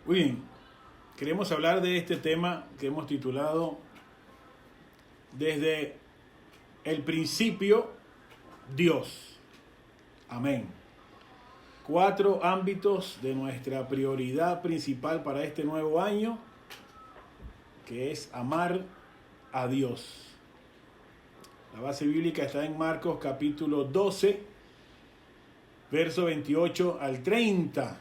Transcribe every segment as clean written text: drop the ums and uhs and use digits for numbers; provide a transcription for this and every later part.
Muy bien, queremos hablar de este tema que hemos titulado Desde el principio, Dios. Amén. 4 ámbitos de nuestra prioridad principal para este nuevo año, que es amar a Dios. La base bíblica está en Marcos capítulo 12, verso 28 al 30.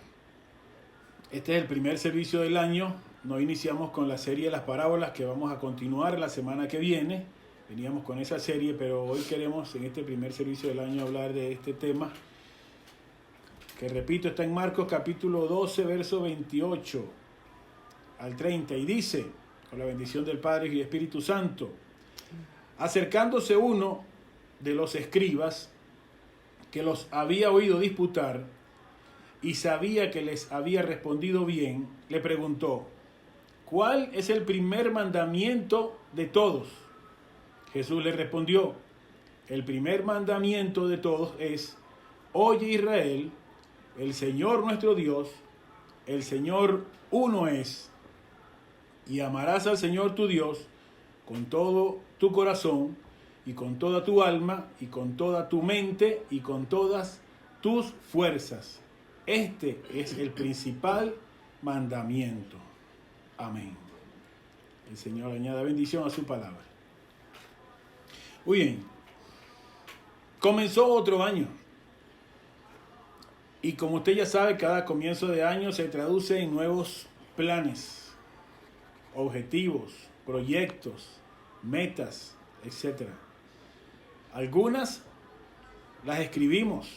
Este es el primer servicio del año. No iniciamos con la serie de las parábolas que vamos a continuar la semana que viene. Veníamos con esa serie, pero hoy queremos en este primer servicio del año hablar de este tema, que repito, está en Marcos capítulo 12, verso 28 al 30, y dice, con la bendición del Padre y Espíritu Santo: acercándose uno de los escribas que los había oído disputar y sabía que les había respondido bien, le preguntó: ¿cuál es el primer mandamiento de todos? Jesús le respondió: el primer mandamiento de todos es: oye Israel, el Señor nuestro Dios, el Señor uno es, y amarás al Señor tu Dios con todo tu corazón y con toda tu alma y con toda tu mente y con todas tus fuerzas. Este es el principal mandamiento. Amén. El Señor añada bendición a su palabra. Muy bien. Comenzó otro año. Y como usted ya sabe, cada comienzo de año se traduce en nuevos planes, objetivos, proyectos, metas, etc. Algunas las escribimos,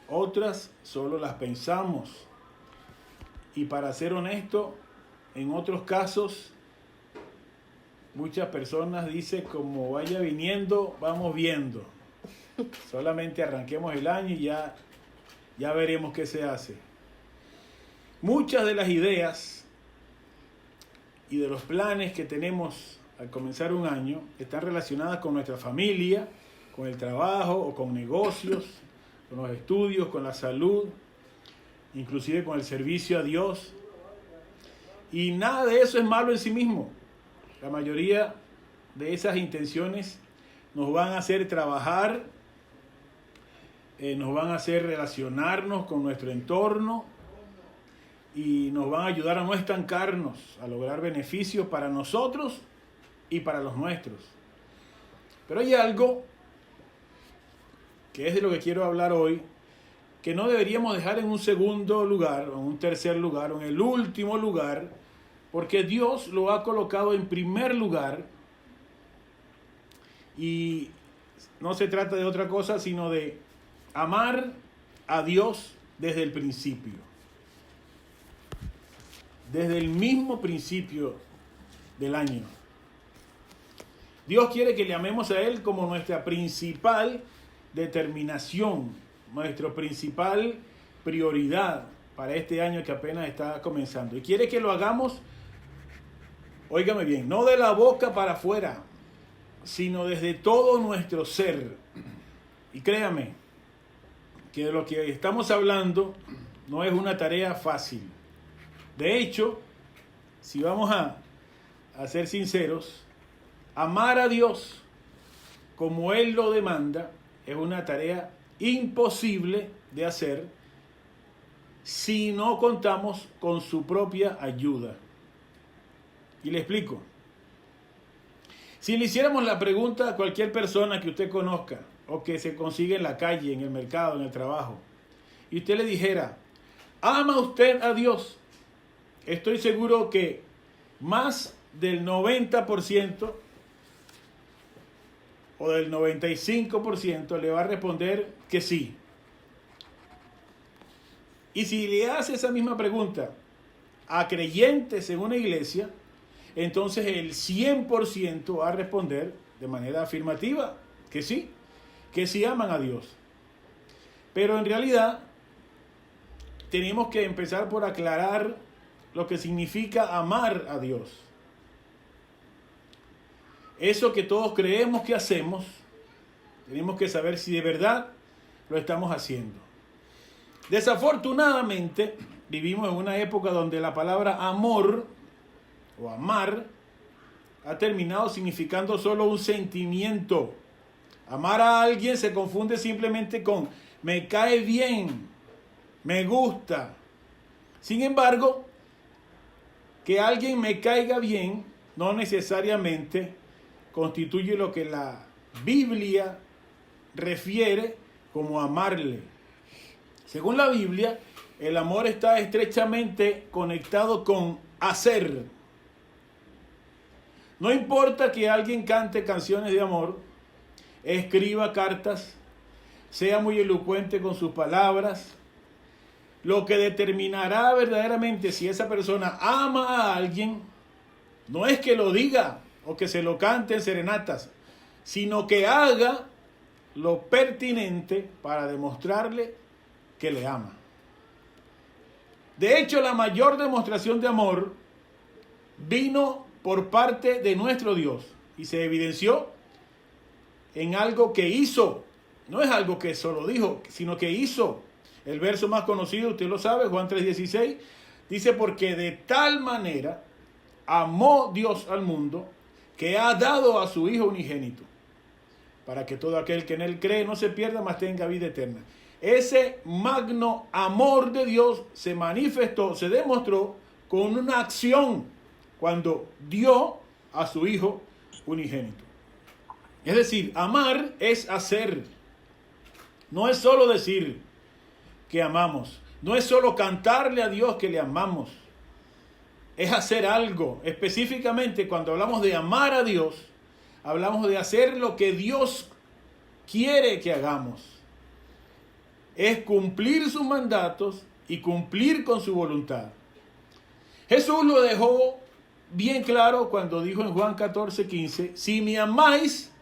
otras solo las pensamos. Y para ser honesto, en otros casos, muchas personas dicen: como vaya viniendo, vamos viendo. Solamente arranquemos el año y ya veremos qué se hace. Muchas de las ideas y de los planes que tenemos al comenzar un año están relacionadas con nuestra familia, con el trabajo o con negocios, con los estudios, con la salud, inclusive con el servicio a Dios. Y nada de eso es malo en sí mismo. La mayoría de esas intenciones nos van a hacer trabajar, nos van a hacer relacionarnos con nuestro entorno y nos van a ayudar a no estancarnos, a lograr beneficios para nosotros y para los nuestros. Pero hay algo que es de lo que quiero hablar hoy, que no deberíamos dejar en un segundo lugar, o en un tercer lugar, o en el último lugar, porque Dios lo ha colocado en primer lugar. Y no se trata de otra cosa sino de amar a Dios desde el principio. Desde el mismo principio del año. Dios quiere que le amemos a Él como nuestra principal determinación, nuestra principal prioridad para este año que apenas está comenzando. Y quiere que lo hagamos, óigame bien, no de la boca para afuera, sino desde todo nuestro ser. Y créame que de lo que estamos hablando no es una tarea fácil. De hecho, si vamos a ser sinceros, amar a Dios como Él lo demanda es una tarea imposible de hacer si no contamos con su propia ayuda. Y le explico. Si le hiciéramos la pregunta a cualquier persona que usted conozca o que se consigue en la calle, en el mercado, en el trabajo, y usted le dijera: ¿ama usted a Dios? Estoy seguro que más del 90% o del 95% le va a responder que sí. Y si le hace esa misma pregunta a creyentes en una iglesia, entonces el 100% va a responder de manera afirmativa que sí aman a Dios. Pero en realidad tenemos que empezar por aclarar lo que significa amar a Dios. Eso que todos creemos que hacemos, tenemos que saber si de verdad lo estamos haciendo. Desafortunadamente, vivimos en una época donde la palabra amor o amar ha terminado significando solo un sentimiento. Amar a alguien se confunde simplemente con me cae bien, me gusta. Sin embargo, que alguien me caiga bien no necesariamente constituye lo que la Biblia refiere como amarle. Según la Biblia, el amor está estrechamente conectado con hacer. No importa que alguien cante canciones de amor, escriba cartas, sea muy elocuente con sus palabras. Lo que determinará verdaderamente si esa persona ama a alguien no es que lo diga o que se lo cante en serenatas, sino que haga lo pertinente para demostrarle que le ama. De hecho, la mayor demostración de amor vino por parte de nuestro Dios y se evidenció en algo que hizo. No es algo que solo dijo, sino que hizo. El verso más conocido, usted lo sabe, Juan 3:16, dice, porque de tal manera amó Dios al mundo, que ha dado a su Hijo unigénito, para que todo aquel que en él cree no se pierda, mas tenga vida eterna. Ese magno amor de Dios se manifestó, se demostró con una acción cuando dio a su Hijo unigénito. Es decir, amar es hacer. No es solo decir que amamos. No es solo cantarle a Dios que le amamos. Es hacer algo. Específicamente, cuando hablamos de amar a Dios, hablamos de hacer lo que Dios quiere que hagamos. Es cumplir sus mandatos y cumplir con su voluntad. Jesús lo dejó bien claro cuando dijo en Juan 14:15, si me amáis,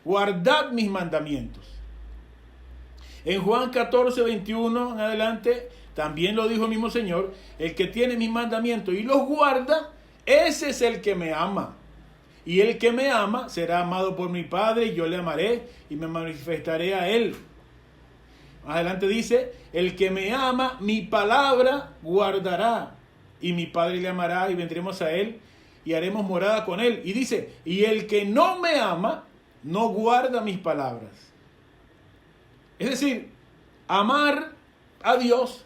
guardad mis mandamientos. En Juan 14:21 en adelante, también lo dijo el mismo Señor, el que tiene mis mandamientos y los guarda, ese es el que me ama. Y el que me ama será amado por mi Padre, y yo le amaré y me manifestaré a él. Más adelante dice, el que me ama, mi palabra guardará, y mi Padre le amará, y vendremos a él, y haremos morada con él. Y dice, y el que no me ama, no guarda mis palabras. Es decir, amar a Dios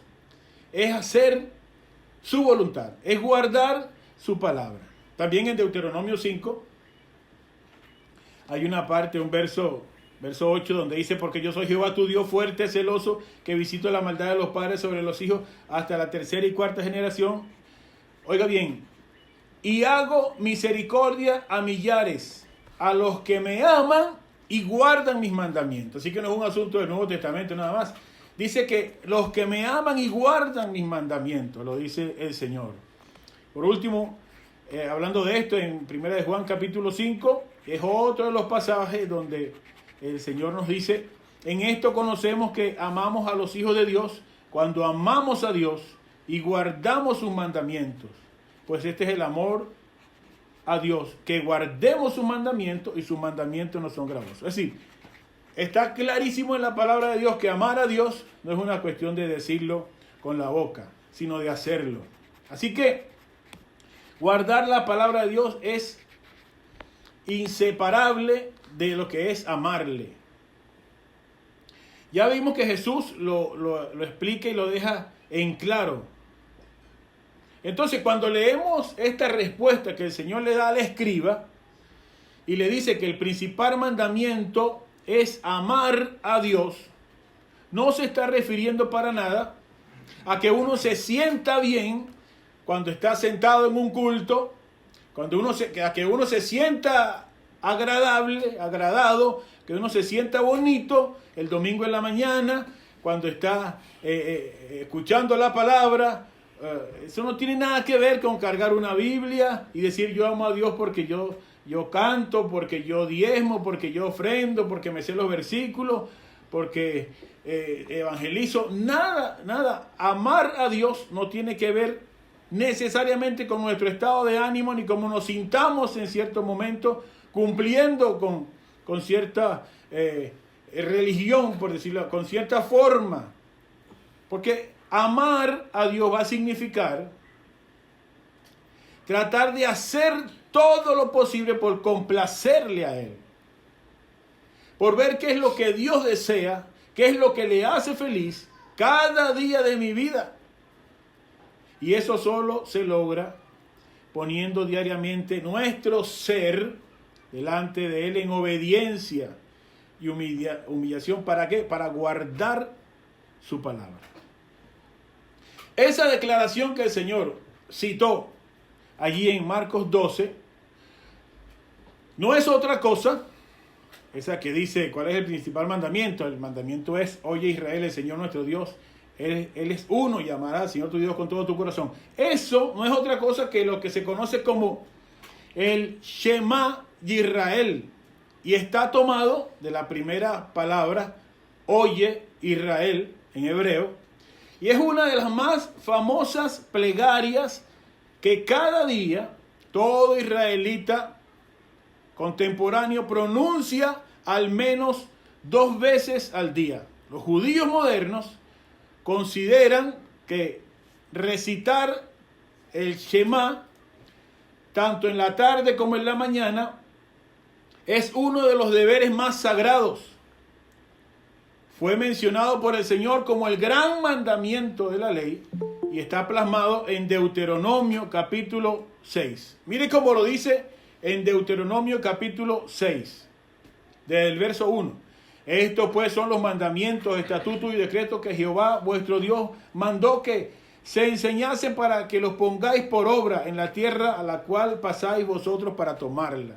es hacer su voluntad, es guardar su palabra. También en Deuteronomio 5 hay una parte, un verso 8, donde dice, porque yo soy Jehová tu Dios fuerte, celoso, que visito la maldad de los padres sobre los hijos hasta la tercera y cuarta generación. Oiga bien, y hago misericordia a millares, a los que me aman y guardan mis mandamientos. Así que no es un asunto del Nuevo Testamento nada más. Dice que los que me aman y guardan mis mandamientos, lo dice el Señor. Por último, hablando de esto, en 1 de Juan capítulo 5, es otro de los pasajes donde el Señor nos dice, en esto conocemos que amamos a los hijos de Dios, cuando amamos a Dios y guardamos sus mandamientos. Pues este es el amor a Dios, que guardemos sus mandamientos, y sus mandamientos no son gravosos. Es decir, está clarísimo en la palabra de Dios que amar a Dios no es una cuestión de decirlo con la boca, sino de hacerlo. Así que guardar la palabra de Dios es inseparable de lo que es amarle. Ya vimos que Jesús lo explica y lo deja en claro. Entonces, cuando leemos esta respuesta que el Señor le da al escriba y le dice que el principal mandamiento es amar a Dios, no se está refiriendo para nada a que uno se sienta bien cuando está sentado en un culto, a que uno se sienta agradado, que uno se sienta bonito el domingo en la mañana, cuando está escuchando la palabra. Eso no tiene nada que ver con cargar una Biblia y decir yo amo a Dios porque yo canto, porque yo diezmo, porque yo ofrendo, porque me sé los versículos, porque evangelizo. Nada. Amar a Dios no tiene que ver necesariamente con nuestro estado de ánimo ni cómo nos sintamos en cierto momento cumpliendo con cierta religión, por decirlo, con cierta forma. Porque amar a Dios va a significar tratar de hacer todo lo posible por complacerle a Él, por ver qué es lo que Dios desea, qué es lo que le hace feliz cada día de mi vida. Y eso solo se logra poniendo diariamente nuestro ser delante de Él en obediencia y humillación. ¿Para qué? Para guardar su palabra. Esa declaración que el Señor citó allí en Marcos 12 no es otra cosa, esa que dice, ¿cuál es el principal mandamiento? El mandamiento es, oye Israel, el Señor nuestro Dios, Él es uno, y amarás al Señor tu Dios con todo tu corazón. Eso no es otra cosa que lo que se conoce como el Shema de Israel, y está tomado de la primera palabra, oye Israel, en hebreo, y es una de las más famosas plegarias que cada día todo israelita contemporáneo pronuncia al menos 2 veces al día. Los judíos modernos consideran que recitar el Shema, tanto en la tarde como en la mañana, es uno de los deberes más sagrados. Fue mencionado por el Señor como el gran mandamiento de la ley y está plasmado en Deuteronomio capítulo 6. Mire cómo lo dice en Deuteronomio capítulo 6, del verso 1. Estos pues son los mandamientos, estatutos y decretos que Jehová vuestro Dios mandó que se enseñasen para que los pongáis por obra en la tierra a la cual pasáis vosotros para tomarla.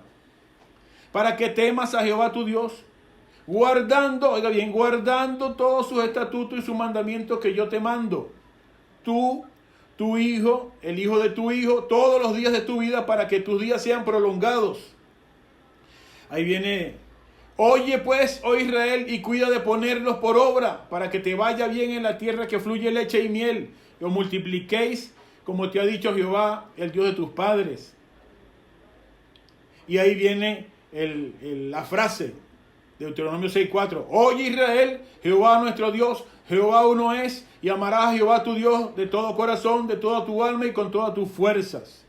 Para que temas a Jehová tu Dios, guardando, oiga bien, guardando todos sus estatutos y sus mandamientos que yo te mando. Tú, tu hijo, el hijo de tu hijo, todos los días de tu vida, para que tus días sean prolongados. Ahí viene, oye pues, oh Israel, y cuida de ponerlos por obra, para que te vaya bien en la tierra que fluye leche y miel, y os multipliquéis, como te ha dicho Jehová, el Dios de tus padres. Y ahí viene la frase, Deuteronomio 6:4. Oye Israel, Jehová nuestro Dios, Jehová uno es, y amarás a Jehová tu Dios de todo corazón, de toda tu alma y con todas tus fuerzas.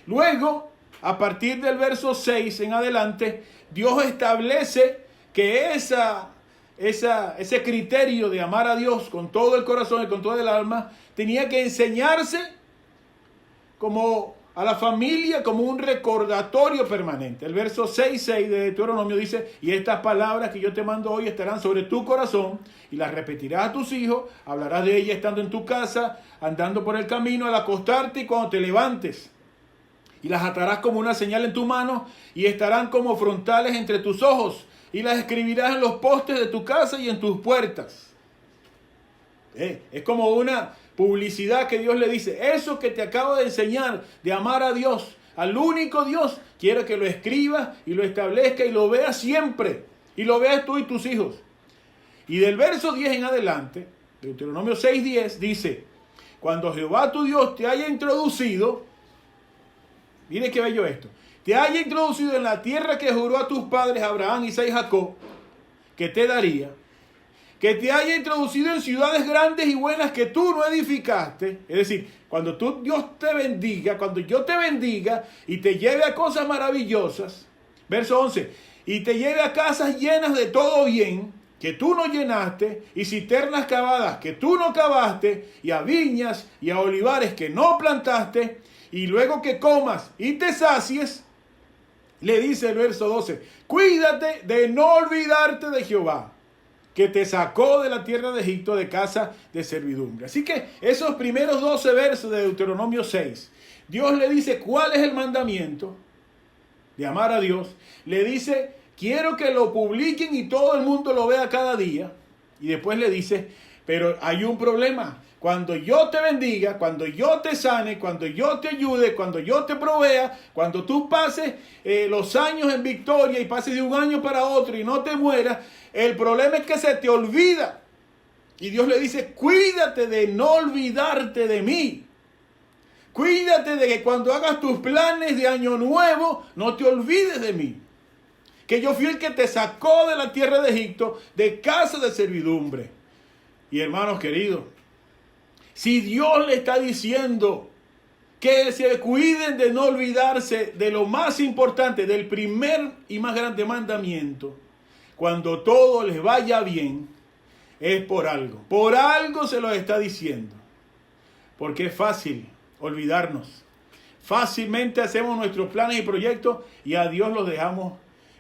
Luego, a partir del verso 6 en adelante, Dios establece que ese criterio de amar a Dios con todo el corazón y con toda el alma tenía que enseñarse como a la familia, como un recordatorio permanente. El verso 6:6 de Deuteronomio dice, y estas palabras que yo te mando hoy estarán sobre tu corazón, y las repetirás a tus hijos, hablarás de ellas estando en tu casa, andando por el camino, al acostarte y cuando te levantes. Y las atarás como una señal en tu mano, y estarán como frontales entre tus ojos, y las escribirás en los postes de tu casa y en tus puertas. Es como una publicidad que Dios le dice, eso que te acabo de enseñar, de amar a Dios, al único Dios, quiero que lo escribas y lo establezcas y lo veas siempre, y lo veas tú y tus hijos. Y del verso 10 en adelante, Deuteronomio 6:10 dice, cuando Jehová tu Dios te haya introducido, mire qué bello esto, te haya introducido en la tierra que juró a tus padres Abraham, Isaac y Jacob, que te daría, que te haya introducido en ciudades grandes y buenas que tú no edificaste. Es decir, cuando Dios te bendiga, cuando yo te bendiga y te lleve a cosas maravillosas. Verso 11, y te lleve a casas llenas de todo bien, que tú no llenaste, y cisternas cavadas que tú no cavaste, y a viñas y a olivares que no plantaste, y luego que comas y te sacies, le dice el verso 12, cuídate de no olvidarte de Jehová, que te sacó de la tierra de Egipto, de casa de servidumbre. Así que esos primeros 12 versos de Deuteronomio 6, Dios le dice cuál es el mandamiento de amar a Dios. Le dice, quiero que lo publiquen y todo el mundo lo vea cada día. Y después le dice, pero hay un problema. Cuando yo te bendiga, cuando yo te sane, cuando yo te ayude, cuando yo te provea, cuando tú pases los años en victoria y pases de un año para otro y no te mueras, el problema es que se te olvida. Y Dios le dice, cuídate de no olvidarte de mí. Cuídate de que cuando hagas tus planes de año nuevo, no te olvides de mí. Que yo fui el que te sacó de la tierra de Egipto, de casa de servidumbre. Y hermanos queridos, si Dios le está diciendo que se cuiden de no olvidarse de lo más importante, del primer y más grande mandamiento, cuando todo les vaya bien, es por algo. Por algo se lo está diciendo. Porque es fácil olvidarnos. Fácilmente hacemos nuestros planes y proyectos y a Dios los dejamos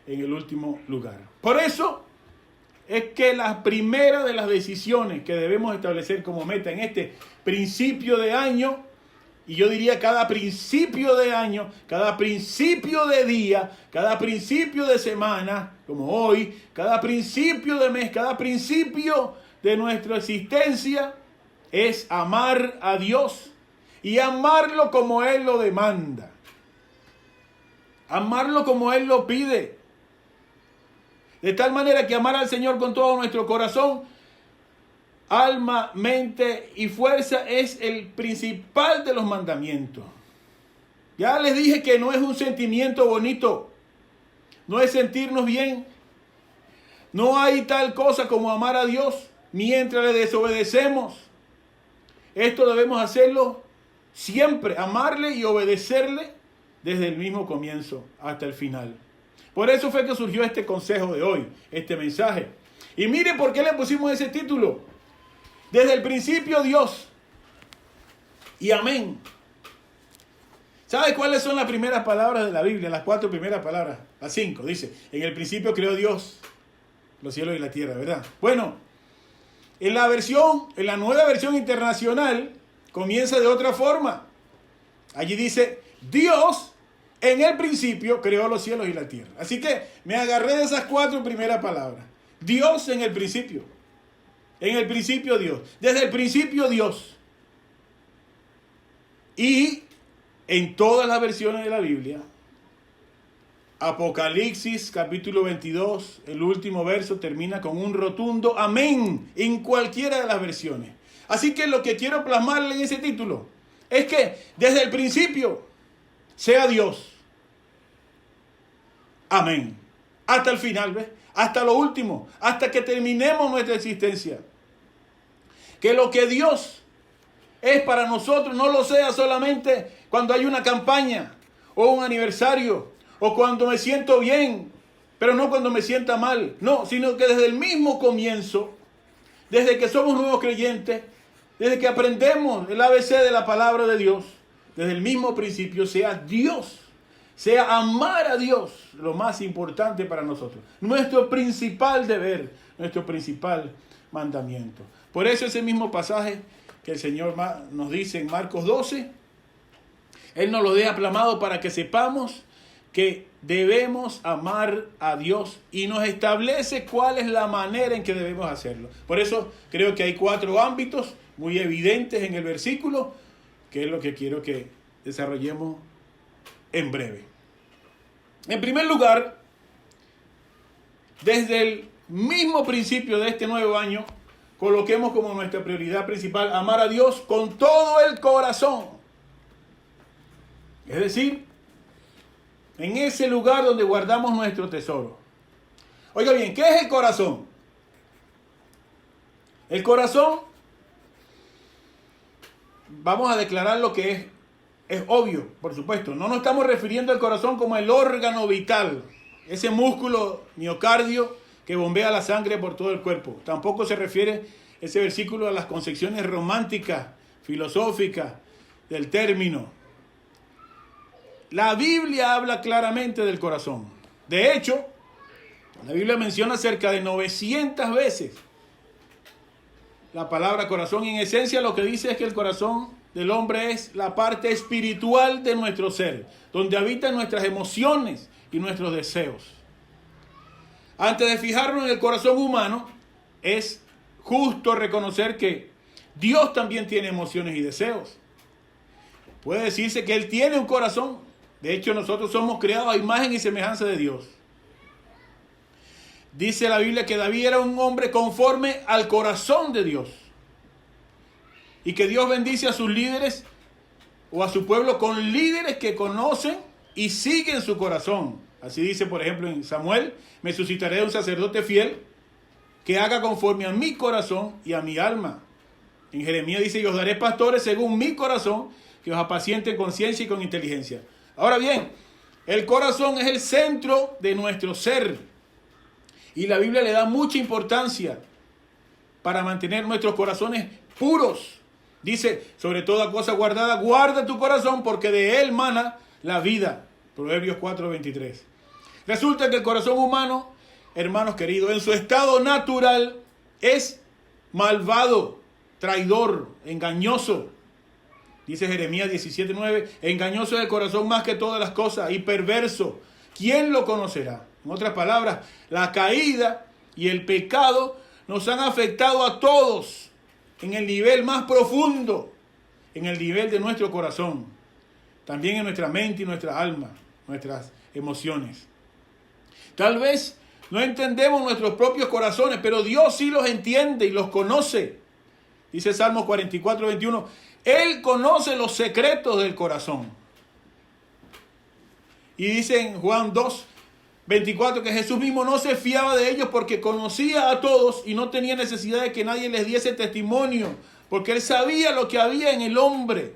en el último lugar. Por eso es que la primera de las decisiones que debemos establecer como meta en este principio de año, y yo diría cada principio de año, cada principio de día, cada principio de semana, como hoy, cada principio de mes, cada principio de nuestra existencia, es amar a Dios y amarlo como Él lo demanda. Amarlo como Él lo pide. De tal manera que amar al Señor con todo nuestro corazón, alma, mente y fuerza es el principal de los mandamientos. Ya les dije que no es un sentimiento bonito, no es sentirnos bien. No hay tal cosa como amar a Dios mientras le desobedecemos. Esto debemos hacerlo siempre, amarle y obedecerle desde el mismo comienzo hasta el final. Por eso fue que surgió este consejo de hoy, este mensaje. Y mire por qué le pusimos ese título. Desde el principio Dios. Y amén. ¿Sabe cuáles son las primeras palabras de la Biblia? Las 4 primeras palabras. Las 5. Dice, en el principio creó Dios los cielos y la tierra, ¿verdad? Bueno, en la nueva versión internacional, comienza de otra forma. Allí dice, Dios en el principio creó los cielos y la tierra. Así que me agarré de esas 4 primeras palabras. Dios en el principio. En el principio Dios. Desde el principio Dios. Y en todas las versiones de la Biblia, Apocalipsis capítulo 22, el último verso termina con un rotundo amén en cualquiera de las versiones. Así que lo que quiero plasmarle en ese título es que desde el principio sea Dios. Amén. Hasta el final, ¿ves? Hasta lo último, hasta que terminemos nuestra existencia. Que lo que Dios es para nosotros no lo sea solamente cuando hay una campaña o un aniversario o cuando me siento bien, pero no cuando me sienta mal. No, sino que desde el mismo comienzo, desde que somos nuevos creyentes, desde que aprendemos el ABC de la palabra de Dios, desde el mismo principio sea Dios, sea amar a Dios lo más importante para nosotros. Nuestro principal deber, nuestro principal mandamiento. Por eso ese mismo pasaje que el Señor nos dice en Marcos 12, Él nos lo deja plasmado para que sepamos que debemos amar a Dios y nos establece cuál es la manera en que debemos hacerlo. Por eso creo que hay 4 ámbitos muy evidentes en el versículo, que es lo que quiero que desarrollemos en breve. En primer lugar, desde el mismo principio de este nuevo año, coloquemos como nuestra prioridad principal amar a Dios con todo el corazón. Es decir, en ese lugar donde guardamos nuestro tesoro. Oiga bien, ¿qué es el corazón? El corazón, vamos a declarar lo que es obvio, por supuesto. No nos estamos refiriendo al corazón como el órgano vital, ese músculo miocardio que bombea la sangre por todo el cuerpo. Tampoco se refiere ese versículo a las concepciones románticas, filosóficas del término. La Biblia habla claramente del corazón. De hecho, la Biblia menciona cerca de 900 veces la palabra corazón. Y en esencia lo que dice es que el corazón del hombre es la parte espiritual de nuestro ser, donde habitan nuestras emociones y nuestros deseos. Antes de fijarnos en el corazón humano, es justo reconocer que Dios también tiene emociones y deseos. Puede decirse que Él tiene un corazón. De hecho, nosotros somos creados a imagen y semejanza de Dios. Dice la Biblia que David era un hombre conforme al corazón de Dios. Y que Dios bendice a sus líderes o a su pueblo con líderes que conocen y siguen su corazón. Así dice, por ejemplo, en Samuel, me suscitaré un sacerdote fiel que haga conforme a mi corazón y a mi alma. En Jeremías dice, yo os daré pastores según mi corazón, que os apacienten con ciencia y con inteligencia. Ahora bien, el corazón es el centro de nuestro ser. Y la Biblia le da mucha importancia para mantener nuestros corazones puros. Dice, sobre toda cosa guardada, guarda tu corazón porque de él mana la vida. Proverbios 4:23. Resulta que el corazón humano, hermanos queridos, en su estado natural es malvado, traidor, engañoso. Dice Jeremías 17:9, engañoso es el corazón más que todas las cosas y perverso. ¿Quién lo conocerá? En otras palabras, la caída y el pecado nos han afectado a todos en el nivel más profundo, en el nivel de nuestro corazón, también en nuestra mente y nuestra alma, nuestras emociones. Tal vez no entendemos nuestros propios corazones, pero Dios sí los entiende y los conoce. Dice Salmos 44:21, Él conoce los secretos del corazón. Y dice en Juan 2:24 que Jesús mismo no se fiaba de ellos porque conocía a todos y no tenía necesidad de que nadie les diese testimonio, porque Él sabía lo que había en el hombre.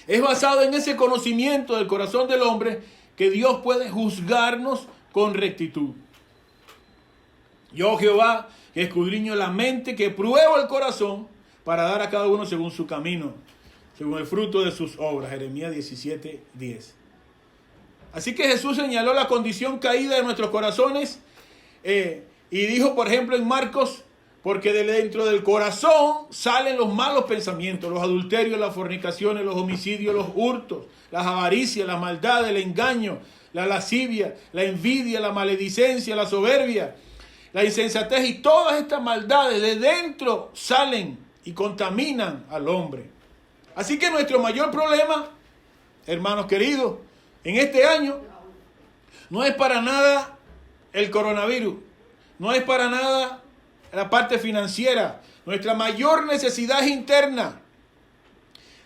Es basado en ese conocimiento del corazón del hombre que Dios puede juzgarnos con rectitud. Yo, Jehová, que escudriño la mente, que pruebo el corazón, para dar a cada uno según su camino, según el fruto de sus obras. Jeremías 17:10. Así que Jesús señaló la condición caída de nuestros corazones y dijo, por ejemplo, en Marcos, porque de dentro del corazón salen los malos pensamientos, los adulterios, las fornicaciones, los homicidios, los hurtos, las avaricias, la maldad, el engaño, la lascivia, la envidia, la maledicencia, la soberbia, la insensatez, y todas estas maldades de dentro salen y contaminan al hombre. Así que nuestro mayor problema, hermanos queridos, en este año no es para nada el coronavirus, no es para nada la parte financiera. Nuestra mayor necesidad es interna.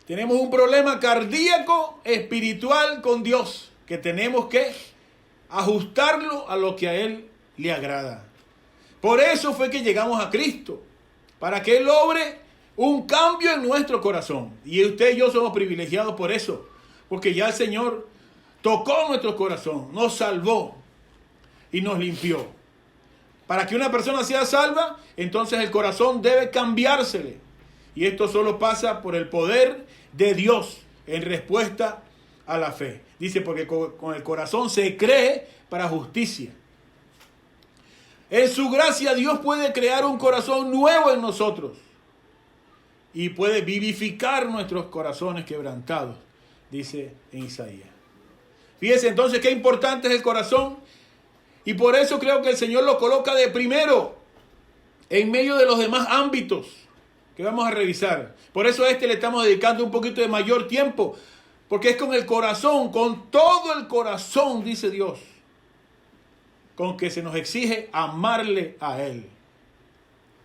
Tenemos un problema cardíaco, espiritual con Dios, que tenemos que ajustarlo a lo que a Él le agrada. Por eso fue que llegamos a Cristo, para que Él obre un cambio en nuestro corazón. Y usted y yo somos privilegiados por eso, porque ya el Señor tocó nuestro corazón, nos salvó y nos limpió. Para que una persona sea salva, entonces el corazón debe cambiársele. Y esto solo pasa por el poder de Dios en respuesta a la fe. Dice, porque con el corazón se cree para justicia. En su gracia Dios puede crear un corazón nuevo en nosotros. Y puede vivificar nuestros corazones quebrantados, dice en Isaías. Fíjese entonces qué importante es el corazón. Y por eso creo que el Señor lo coloca de primero en medio de los demás ámbitos que vamos a revisar. Por eso a este le estamos dedicando un poquito de mayor tiempo, porque es con el corazón, con todo el corazón, dice Dios, con que se nos exige amarle a Él.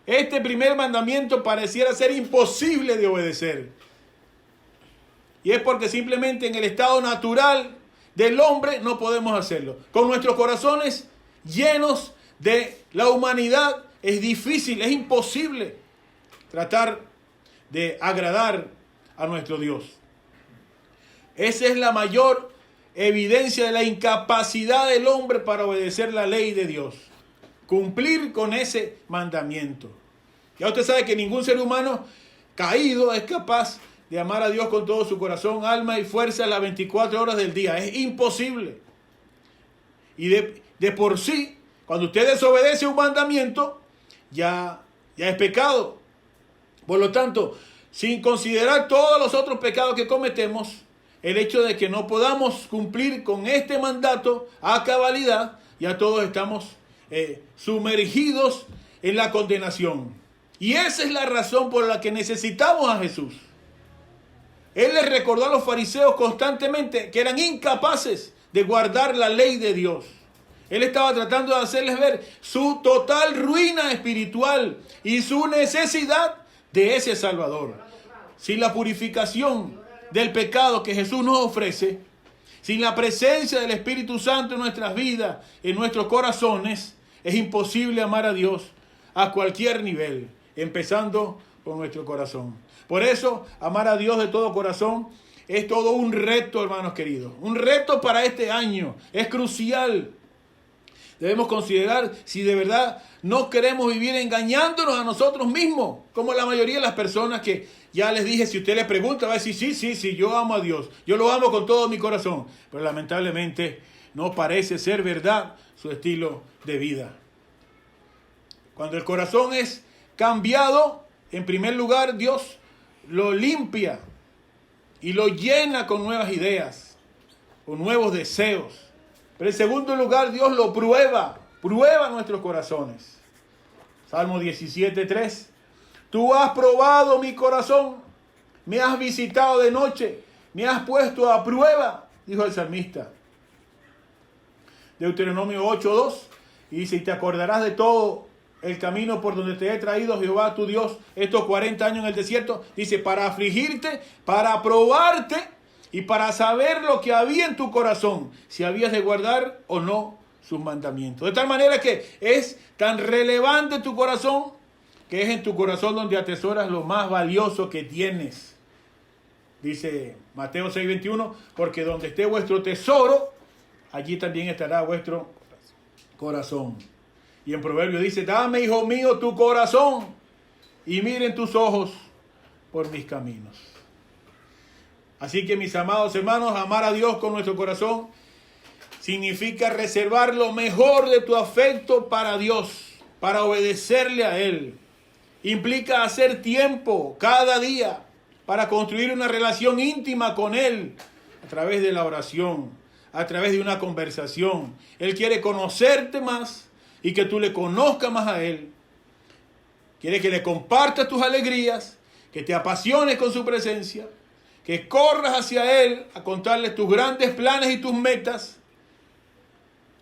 Este primer mandamiento pareciera ser imposible de obedecer. Y es porque simplemente en el estado natural del hombre no podemos hacerlo. Con nuestros corazones llenos de la humanidad es difícil, es imposible tratar de agradar a nuestro Dios. Esa es la mayor evidencia de la incapacidad del hombre para obedecer la ley de Dios. Cumplir con ese mandamiento. Ya usted sabe que ningún ser humano caído es capaz de amar a Dios con todo su corazón, alma y fuerza las 24 horas del día. Es imposible. Y de por sí, cuando usted desobedece un mandamiento, ya es pecado. Por lo tanto, sin considerar todos los otros pecados que cometemos, el hecho de que no podamos cumplir con este mandato a cabalidad, ya todos estamos sumergidos en la condenación. Y esa es la razón por la que necesitamos a Jesús. Él les recordó a los fariseos constantemente que eran incapaces de guardar la ley de Dios. Él estaba tratando de hacerles ver su total ruina espiritual y su necesidad de ese Salvador. Sin la purificación del pecado que Jesús nos ofrece, sin la presencia del Espíritu Santo en nuestras vidas, en nuestros corazones, Es imposible amar a Dios a cualquier nivel, empezando por nuestro corazón. Por eso, amar a Dios de todo corazón es todo un reto, hermanos queridos. Un reto para este año. Es crucial. Debemos considerar si de verdad no queremos vivir engañándonos a nosotros mismos, como la mayoría de las personas que ya les dije, si usted le pregunta, va a decir, sí, yo amo a Dios, yo lo amo con todo mi corazón, pero lamentablemente no parece ser verdad su estilo de vida. Cuando el corazón es cambiado, en primer lugar, Dios lo limpia y lo llena con nuevas ideas, con nuevos deseos. Pero en segundo lugar, Dios lo prueba nuestros corazones. Salmo 17:3. Tú has probado mi corazón, me has visitado de noche, me has puesto a prueba, dijo el salmista. Deuteronomio 8:2. Y dice, y te acordarás de todo el camino por donde te he traído, Jehová tu Dios, estos 40 años en el desierto. Dice, para afligirte, para probarte, y para saber lo que había en tu corazón, si habías de guardar o no sus mandamientos. De tal manera que es tan relevante tu corazón, que es en tu corazón donde atesoras lo más valioso que tienes. Dice Mateo 6:21, porque donde esté vuestro tesoro, allí también estará vuestro corazón. Y en Proverbio dice, dame, hijo mío, tu corazón, y miren tus ojos por mis caminos. Así que, mis amados hermanos, amar a Dios con nuestro corazón significa reservar lo mejor de tu afecto para Dios, para obedecerle a Él. Implica hacer tiempo cada día para construir una relación íntima con Él a través de la oración, a través de una conversación. Él quiere conocerte más y que tú le conozcas más a Él. Quiere que le compartas tus alegrías, que te apasiones con su presencia, que corras hacia Él a contarle tus grandes planes y tus metas,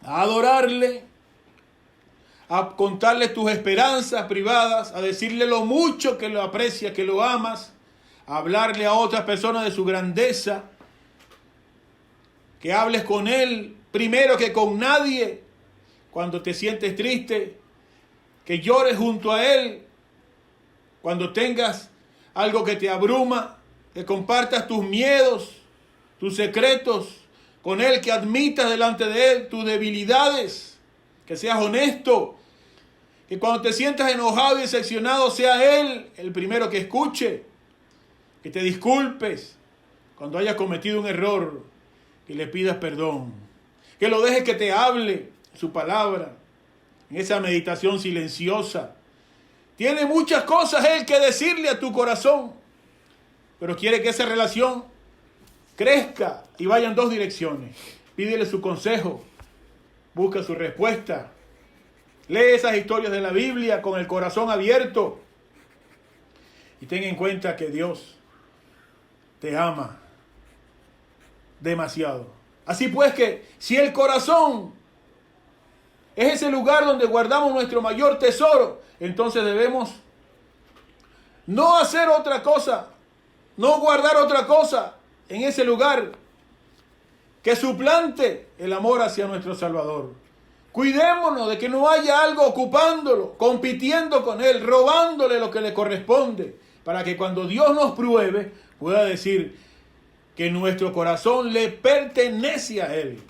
a adorarle, a contarle tus esperanzas privadas, a decirle lo mucho que lo aprecias, que lo amas, a hablarle a otras personas de su grandeza, que hables con Él primero que con nadie cuando te sientes triste, que llores junto a Él cuando tengas algo que te abruma, que compartas tus miedos, tus secretos con Él, que admitas delante de Él tus debilidades, que seas honesto, que cuando te sientas enojado y decepcionado sea Él el primero que escuche, que te disculpes cuando hayas cometido un error, que le pidas perdón, que lo dejes que te hable su palabra, en esa meditación silenciosa. Tiene muchas cosas Él que decirle a tu corazón, pero quiere que esa relación crezca y vaya en dos direcciones. Pídele su consejo, busca su respuesta, lee esas historias de la Biblia con el corazón abierto y ten en cuenta que Dios te ama demasiado. Así pues que si el corazón es ese lugar donde guardamos nuestro mayor tesoro, entonces debemos no hacer otra cosa, no guardar otra cosa en ese lugar que suplante el amor hacia nuestro Salvador. Cuidémonos de que no haya algo ocupándolo, compitiendo con Él, robándole lo que le corresponde, para que cuando Dios nos pruebe, pueda decir que nuestro corazón le pertenece a Él,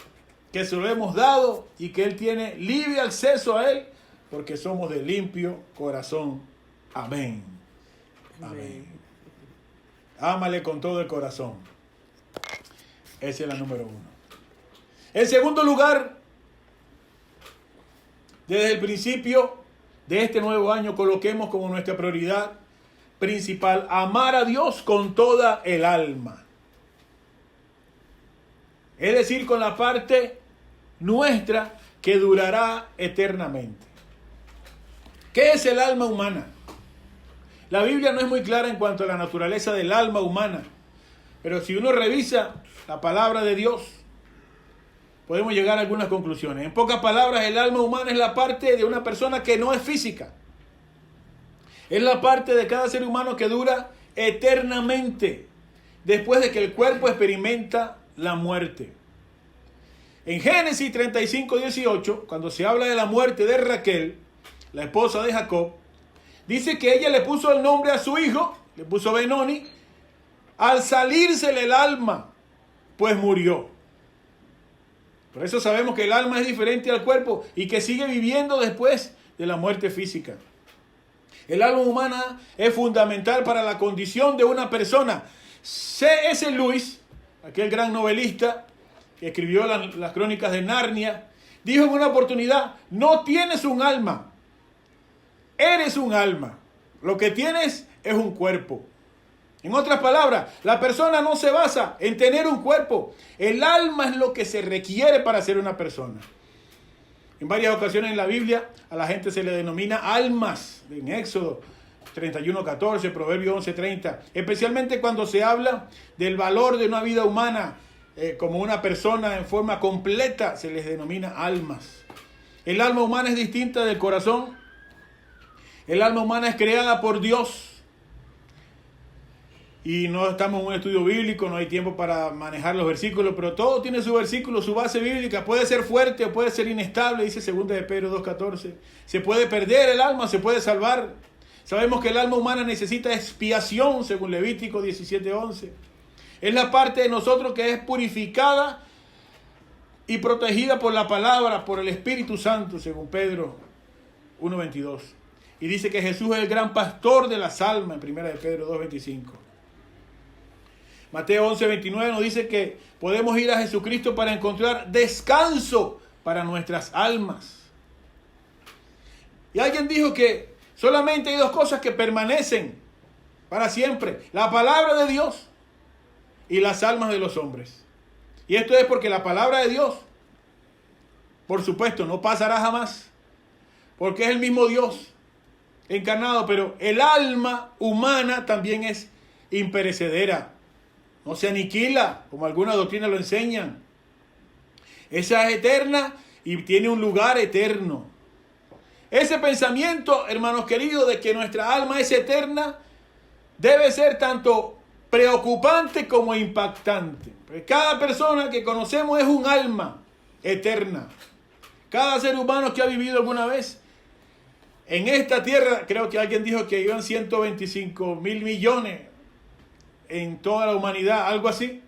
que se lo hemos dado y que Él tiene libre acceso a Él, porque somos de limpio corazón. Amén. Amén. Ámale con todo el corazón. Esa es la número 1. En segundo lugar, desde el principio de este nuevo año, coloquemos como nuestra prioridad principal amar a Dios con toda el alma. Es decir, con la parte nuestra que durará eternamente. ¿Qué es el alma humana? La Biblia no es muy clara en cuanto a la naturaleza del alma humana, pero si uno revisa la palabra de Dios, podemos llegar a algunas conclusiones. En pocas palabras, el alma humana es la parte de una persona que no es física. Es la parte de cada ser humano que dura eternamente, después de que el cuerpo experimenta la muerte. En Génesis 35:18, cuando se habla de la muerte de Raquel, la esposa de Jacob, dice que ella le puso el nombre a su hijo, le puso Benoni, al salírsele el alma, pues murió. Por eso sabemos que el alma es diferente al cuerpo y que sigue viviendo después de la muerte física. El alma humana es fundamental para la condición de una persona. C.S. Lewis, aquel gran novelista que escribió las crónicas de Narnia, dijo en una oportunidad: no tienes un alma, eres un alma. Lo que tienes es un cuerpo. En otras palabras, la persona no se basa en tener un cuerpo. El alma es lo que se requiere para ser una persona. En varias ocasiones en la Biblia a la gente se le denomina almas. En Éxodo 31:14, Proverbio 11:30. Especialmente cuando se habla del valor de una vida humana como una persona en forma completa, se les denomina almas. El alma humana es distinta del corazón. El alma humana es creada por Dios. Y no estamos en un estudio bíblico, no hay tiempo para manejar los versículos, pero todo tiene su versículo, su base bíblica. Puede ser fuerte o puede ser inestable, dice 2 de Pedro 2:14. Se puede perder el alma, se puede salvar. Sabemos que el alma humana necesita expiación, según Levítico 17:11. Es la parte de nosotros que es purificada y protegida por la palabra, por el Espíritu Santo, según Pedro 1:22. Y dice que Jesús es el gran pastor de las almas, en 1 de Pedro 2:25. Mateo 11:29 nos dice que podemos ir a Jesucristo para encontrar descanso para nuestras almas. Y alguien dijo que solamente hay dos cosas que permanecen para siempre: la palabra de Dios y las almas de los hombres. Y esto es porque la palabra de Dios, por supuesto, no pasará jamás, porque es el mismo Dios encarnado, pero el alma humana también es imperecedera. No se aniquila, como algunas doctrinas lo enseñan. Esa es eterna y tiene un lugar eterno. Ese pensamiento, hermanos queridos, de que nuestra alma es eterna, debe ser tanto preocupante como impactante. Porque cada persona que conocemos es un alma eterna. Cada ser humano que ha vivido alguna vez en esta tierra, creo que alguien dijo que iban 125.000 millones en toda la humanidad, algo así.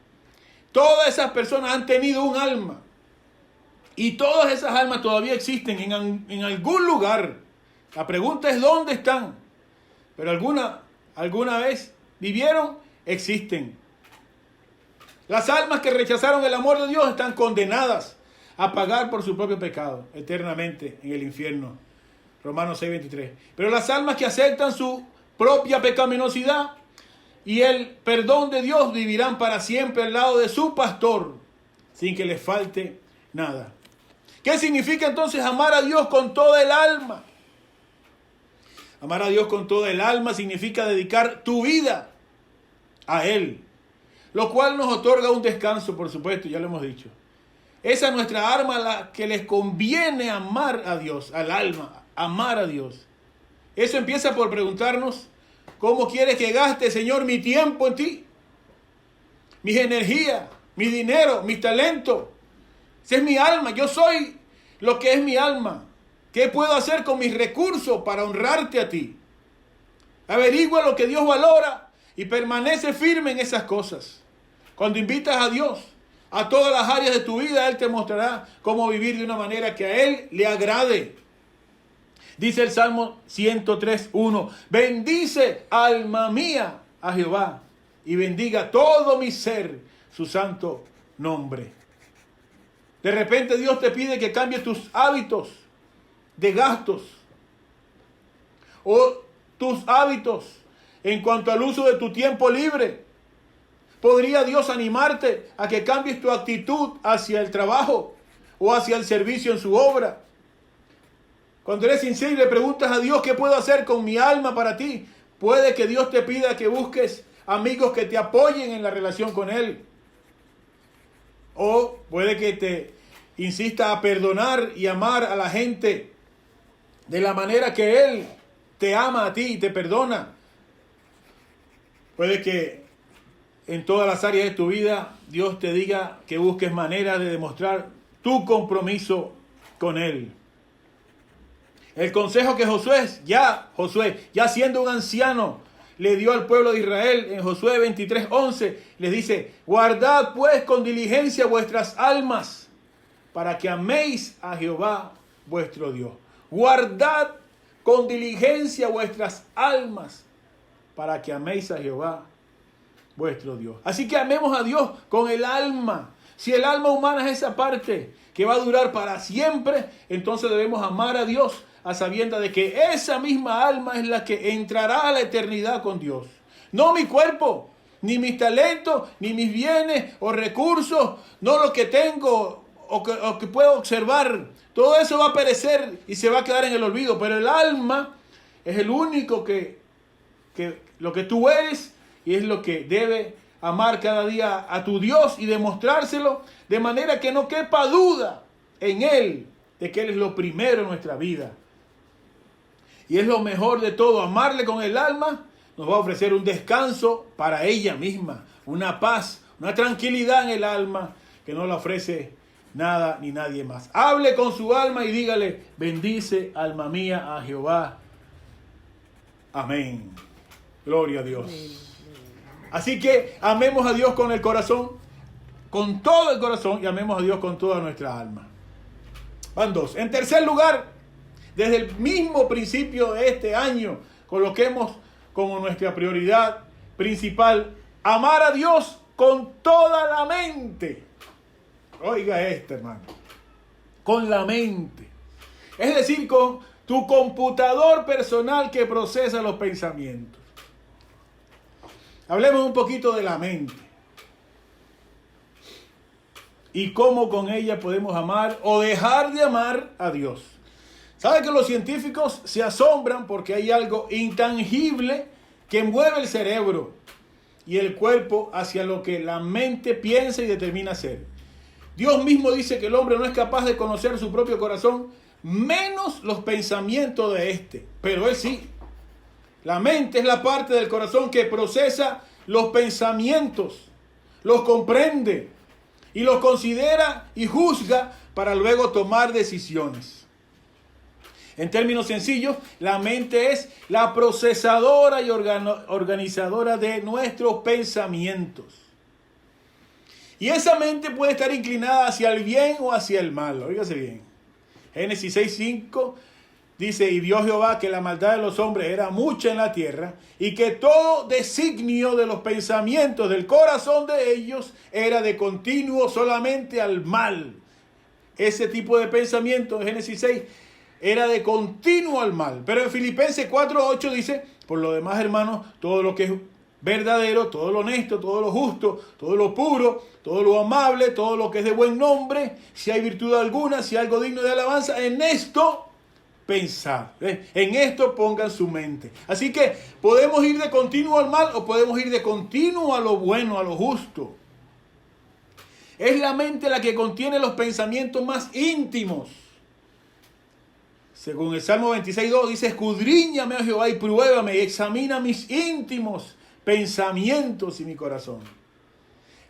Todas esas personas han tenido un alma. Y todas esas almas todavía existen en algún lugar. La pregunta es ¿dónde están? Pero alguna vez vivieron, existen. Las almas que rechazaron el amor de Dios están condenadas a pagar por su propio pecado eternamente en el infierno. Romanos 6:23. Pero las almas que aceptan su propia pecaminosidad y el perdón de Dios vivirán para siempre al lado de su pastor, sin que les falte nada. ¿Qué significa entonces amar a Dios con toda el alma? Amar a Dios con toda el alma significa dedicar tu vida a Él, lo cual nos otorga un descanso, por supuesto, ya lo hemos dicho. Esa es nuestra arma, la que les conviene amar a Dios, al alma, amar a Dios. Eso empieza por preguntarnos: ¿cómo quieres que gaste, Señor, mi tiempo en ti? Mis energías, mi dinero, mis talentos. Esa es mi alma, yo soy lo que es mi alma. ¿Qué puedo hacer con mis recursos para honrarte a ti? Averigua lo que Dios valora y permanece firme en esas cosas. Cuando invitas a Dios a todas las áreas de tu vida, Él te mostrará cómo vivir de una manera que a Él le agrade. Dice el Salmo 103:1: bendice, alma mía, a Jehová, y bendiga todo mi ser su santo nombre. De repente Dios te pide que cambies tus hábitos de gastos o tus hábitos en cuanto al uso de tu tiempo libre. ¿Podría Dios animarte a que cambies tu actitud hacia el trabajo o hacia el servicio en su obra? Cuando eres sincero y le preguntas a Dios: ¿qué puedo hacer con mi alma para ti?, puede que Dios te pida que busques amigos que te apoyen en la relación con Él. O puede que te insista a perdonar y amar a la gente de la manera que Él te ama a ti y te perdona. Puede que en todas las áreas de tu vida Dios te diga que busques maneras de demostrar tu compromiso con Él. El consejo que Josué, ya siendo un anciano, le dio al pueblo de Israel en Josué 23:11, les dice: guardad pues con diligencia vuestras almas, para que améis a Jehová vuestro Dios. Guardad con diligencia vuestras almas, para que améis a Jehová vuestro Dios. Así que amemos a Dios con el alma. Si el alma humana es esa parte que va a durar para siempre, entonces debemos amar a Dios a sabiendas de que esa misma alma es la que entrará a la eternidad con Dios. No mi cuerpo, ni mis talentos, ni mis bienes o recursos, no lo que tengo o que puedo observar. Todo eso va a perecer y se va a quedar en el olvido, pero el alma es el único que lo que tú eres, y es lo que debe amar cada día a tu Dios y demostrárselo de manera que no quepa duda en Él, de que Él es lo primero en nuestra vida. Y es lo mejor de todo, amarle con el alma nos va a ofrecer un descanso para ella misma, una paz, una tranquilidad en el alma que no la ofrece nada ni nadie más. Hable con su alma y dígale: bendice, alma mía, a Jehová. Amén. Gloria a Dios. Así que amemos a Dios con el corazón, con todo el corazón, y amemos a Dios con toda nuestra alma. Van dos. En tercer lugar, desde el mismo principio de este año, coloquemos como nuestra prioridad principal amar a Dios con toda la mente. Oiga esto, hermano. Con la mente. Es decir, con tu computador personal que procesa los pensamientos. Hablemos un poquito de la mente. Y cómo con ella podemos amar o dejar de amar a Dios. ¿Sabe que los científicos se asombran porque hay algo intangible que mueve el cerebro y el cuerpo hacia lo que la mente piensa y determina hacer? Dios mismo dice que el hombre no es capaz de conocer su propio corazón, menos los pensamientos de éste. Pero él sí. La mente es la parte del corazón que procesa los pensamientos, los comprende y los considera y juzga para luego tomar decisiones. En términos sencillos, la mente es la procesadora y organizadora de nuestros pensamientos. Y esa mente puede estar inclinada hacia el bien o hacia el mal. Óigase bien. Génesis 6:5 dice: y vio Jehová que la maldad de los hombres era mucha en la tierra, y que todo designio de los pensamientos del corazón de ellos era de continuo solamente al mal. Ese tipo de pensamiento en Génesis 6 era de continuo al mal. Pero en Filipenses 4:8 dice: por lo demás, hermanos, todo lo que es verdadero, todo lo honesto, todo lo justo, todo lo puro, todo lo amable, todo lo que es de buen nombre, si hay virtud alguna, si hay algo digno de alabanza, en esto pensad, en esto pongan su mente. Así que podemos ir de continuo al mal o podemos ir de continuo a lo bueno, a lo justo. Es la mente la que contiene los pensamientos más íntimos. Según el Salmo 26:2 dice: escudriñame, oh Jehová, y pruébame, y examina mis íntimos pensamientos y mi corazón.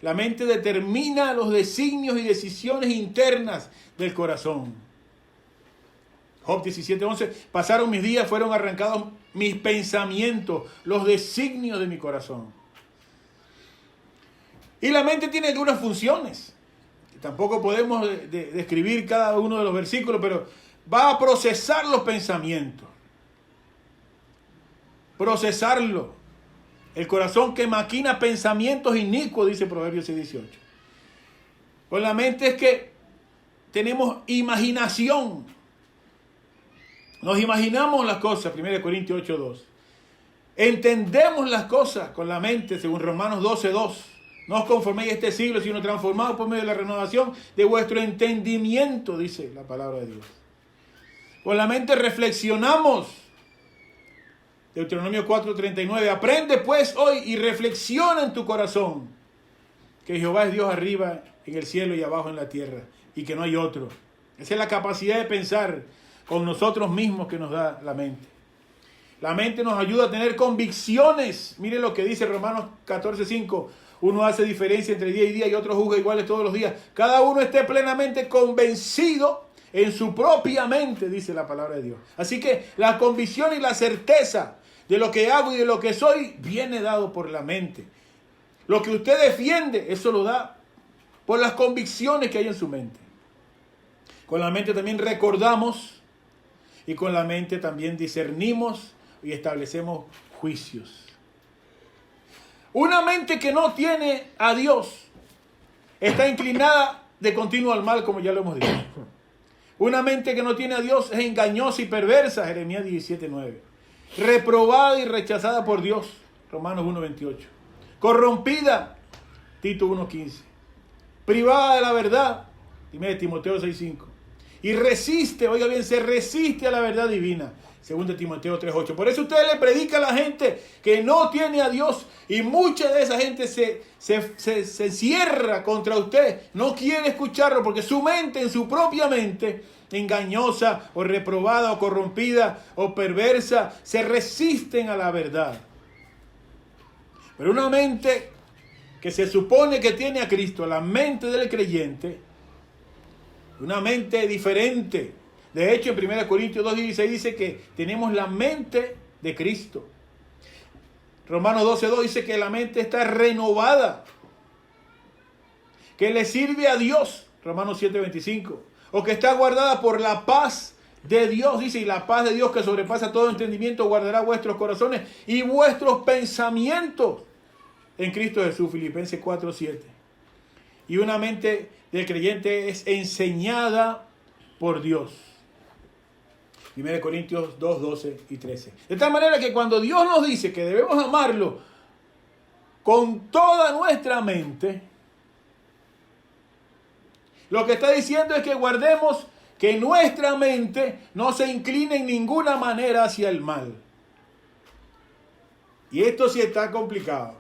La mente determina los designios y decisiones internas del corazón. Job 17:11: pasaron mis días, fueron arrancados mis pensamientos, los designios de mi corazón. Y la mente tiene algunas funciones. Tampoco podemos describir cada uno de los versículos, pero va a procesar los pensamientos. Procesarlo. El corazón que maquina pensamientos inicuos, dice Proverbios 6:18. Con la mente es que tenemos imaginación. Nos imaginamos las cosas, 1 Corintios 8:2. Entendemos las cosas con la mente, según Romanos 12:2. No os conforméis a este siglo, sino transformados por medio de la renovación de vuestro entendimiento, dice la palabra de Dios. Con la mente reflexionamos. Deuteronomio 4:39. Aprende pues hoy y reflexiona en tu corazón que Jehová es Dios arriba en el cielo y abajo en la tierra, y que no hay otro. Esa es la capacidad de pensar con nosotros mismos que nos da la mente. La mente nos ayuda a tener convicciones. Mire lo que dice Romanos 14:5. Uno hace diferencia entre día y día y otro juzga iguales todos los días. Cada uno esté plenamente convencido en su propia mente, dice la palabra de Dios. Así que la convicción y la certeza de lo que hago y de lo que soy viene dado por la mente. Lo que usted defiende, eso lo da por las convicciones que hay en su mente. Con la mente también recordamos y con la mente también discernimos y establecemos juicios. Una mente que no tiene a Dios está inclinada de continuo al mal, como ya lo hemos dicho. Una mente que no tiene a Dios es engañosa y perversa, Jeremías 17:9. Reprobada y rechazada por Dios, Romanos 1:28. Corrompida, Tito 1:15. Privada de la verdad, 1 Timoteo 6:5. Y resiste, oiga bien, se resiste a la verdad divina, 2 Timoteo 3:8. Por eso usted le predica a la gente que no tiene a Dios y mucha de esa gente se cierra contra usted. No quiere escucharlo porque su mente, en su propia mente, engañosa o reprobada o corrompida o perversa, se resisten a la verdad. Pero una mente que se supone que tiene a Cristo, la mente del creyente, una mente diferente. De hecho, en 1 Corintios 2:16 dice que tenemos la mente de Cristo. Romanos 12:2 dice que la mente está renovada, que le sirve a Dios. Romanos 7:25. O que está guardada por la paz de Dios. Dice, y la paz de Dios que sobrepasa todo entendimiento guardará vuestros corazones y vuestros pensamientos en Cristo Jesús. Filipenses 4:7. Y una mente del creyente es enseñada por Dios. 1 Corintios 2:12 y 13. De tal manera que cuando Dios nos dice que debemos amarlo con toda nuestra mente, lo que está diciendo es que guardemos que nuestra mente no se incline en ninguna manera hacia el mal. Y esto sí está complicado.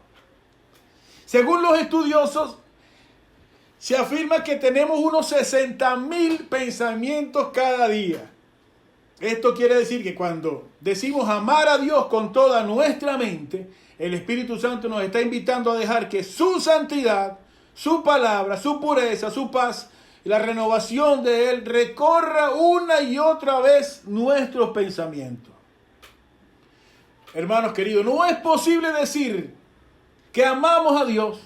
Según los estudiosos, se afirma que tenemos unos 60,000 pensamientos cada día. Esto quiere decir que cuando decimos amar a Dios con toda nuestra mente, el Espíritu Santo nos está invitando a dejar que su santidad, su palabra, su pureza, su paz y la renovación de Él recorra una y otra vez nuestros pensamientos. Hermanos queridos, no es posible decir que amamos a Dios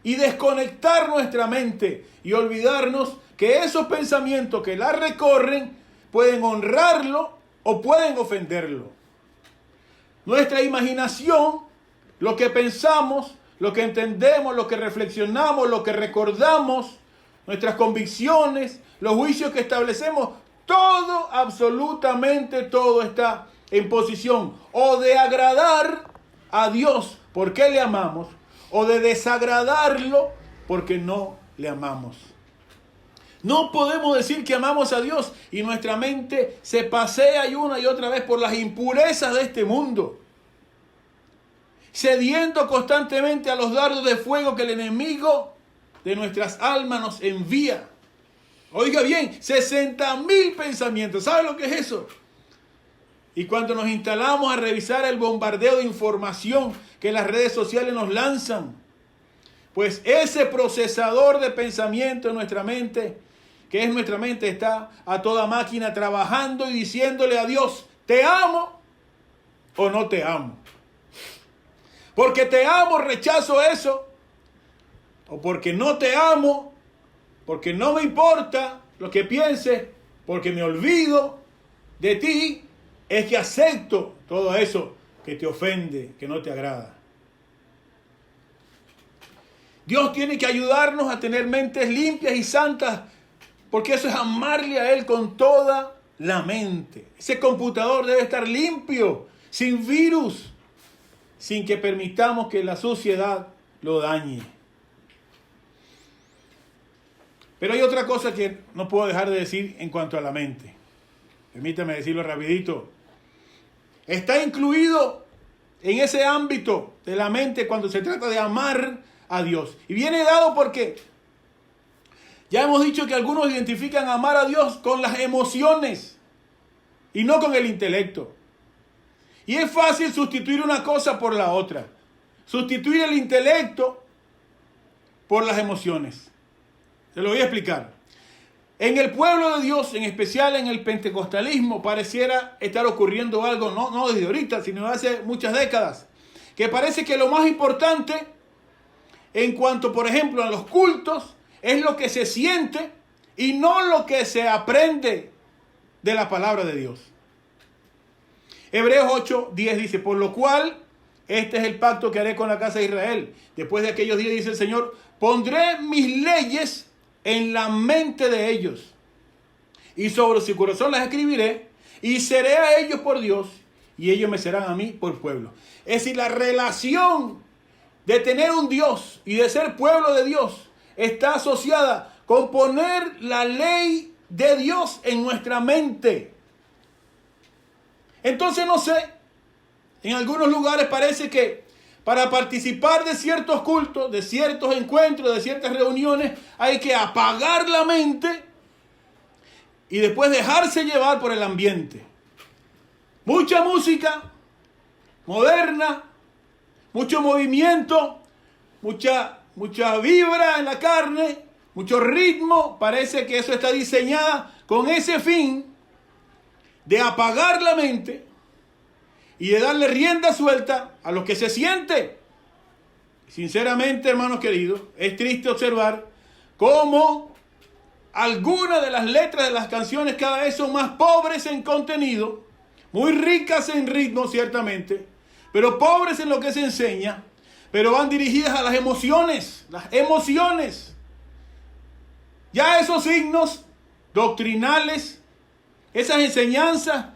y desconectar nuestra mente y olvidarnos que esos pensamientos que la recorren pueden honrarlo o pueden ofenderlo. Nuestra imaginación, lo que pensamos, lo que entendemos, lo que reflexionamos, lo que recordamos, nuestras convicciones, los juicios que establecemos, todo, absolutamente todo está en posición o de agradar a Dios porque le amamos, o de desagradarlo porque no le amamos. No podemos decir que amamos a Dios y nuestra mente se pasea y una y otra vez por las impurezas de este mundo, cediendo constantemente a los dardos de fuego que el enemigo de nuestras almas nos envía. Oiga bien, 60,000 pensamientos. ¿Sabe lo que es eso? Y cuando nos instalamos a revisar el bombardeo de información que las redes sociales nos lanzan, pues ese procesador de pensamiento en nuestra mente, que es nuestra mente, está a toda máquina trabajando y diciéndole a Dios, ¿te amo o no te amo? Porque te amo, rechazo eso. O porque no te amo, porque no me importa lo que pienses, porque me olvido de ti, es que acepto todo eso que te ofende, que no te agrada. Dios tiene que ayudarnos a tener mentes limpias y santas, porque eso es amarle a Él con toda la mente. Ese computador debe estar limpio, sin virus, sin que permitamos que la suciedad lo dañe. Pero hay otra cosa que no puedo dejar de decir en cuanto a la mente. Permítame decirlo rapidito. Está incluido en ese ámbito de la mente cuando se trata de amar a Dios. Y viene dado porque ya hemos dicho que algunos identifican amar a Dios con las emociones y no con el intelecto. Y es fácil sustituir una cosa por la otra. Sustituir el intelecto por las emociones. Se lo voy a explicar. En el pueblo de Dios, en especial en el pentecostalismo, pareciera estar ocurriendo algo, no desde ahorita, sino hace muchas décadas, que parece que lo más importante en cuanto, por ejemplo, a los cultos, es lo que se siente y no lo que se aprende de la palabra de Dios. Hebreos 8:10 dice, por lo cual, este es el pacto que haré con la casa de Israel. Después de aquellos días, dice el Señor, pondré mis leyes en la mente de ellos, y sobre su corazón las escribiré, y seré a ellos por Dios, y ellos me serán a mí por pueblo. Es decir, la relación de tener un Dios y de ser pueblo de Dios está asociada con poner la ley de Dios en nuestra mente. Entonces, no sé, en algunos lugares parece que para participar de ciertos cultos, de ciertos encuentros, de ciertas reuniones, hay que apagar la mente y después dejarse llevar por el ambiente. Mucha música moderna, mucho movimiento, mucha vibra en la carne, mucho ritmo. Parece que eso está diseñado con ese fin de apagar la mente y de darle rienda suelta a lo que se siente. Sinceramente, hermanos queridos, es triste observar cómo algunas de las letras de las canciones cada vez son más pobres en contenido, muy ricas en ritmo ciertamente, pero pobres en lo que se enseña, pero van dirigidas a las emociones. Ya esos signos doctrinales, esas enseñanzas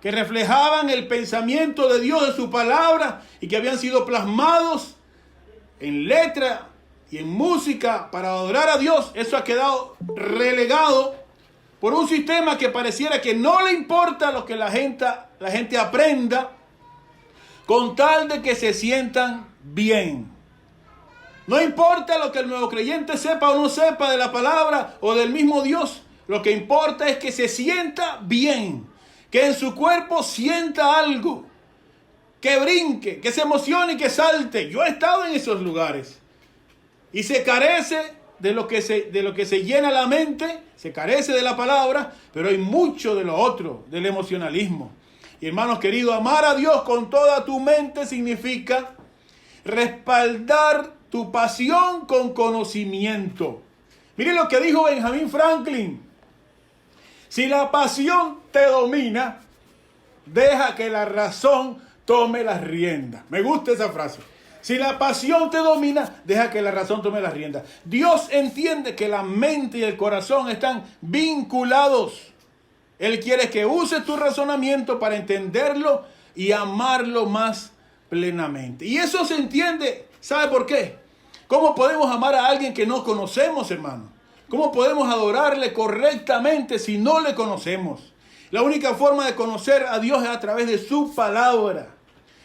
que reflejaban el pensamiento de Dios, de su palabra, y que habían sido plasmados en letra y en música para adorar a Dios, eso ha quedado relegado por un sistema que pareciera que no le importa lo que la gente aprenda, con tal de que se sientan bien. No importa lo que el nuevo creyente sepa o no sepa de la palabra o del mismo Dios, lo que importa es que se sienta bien, que en su cuerpo sienta algo, que brinque, que se emocione y que salte. Yo he estado en esos lugares y se carece de lo que se llena la mente, se carece de la palabra, pero hay mucho de lo otro, del emocionalismo. Y hermanos queridos, amar a Dios con toda tu mente significa respaldar tu pasión con conocimiento. Miren lo que dijo Benjamin Franklin. Si la pasión te domina, deja que la razón tome las riendas. Me gusta esa frase. Si la pasión te domina, deja que la razón tome las riendas. Dios entiende que la mente y el corazón están vinculados. Él quiere que uses tu razonamiento para entenderlo y amarlo más plenamente. Y eso se entiende. ¿Sabe por qué? ¿Cómo podemos amar a alguien que no conocemos, hermano? ¿Cómo podemos adorarle correctamente si no le conocemos? La única forma de conocer a Dios es a través de su palabra.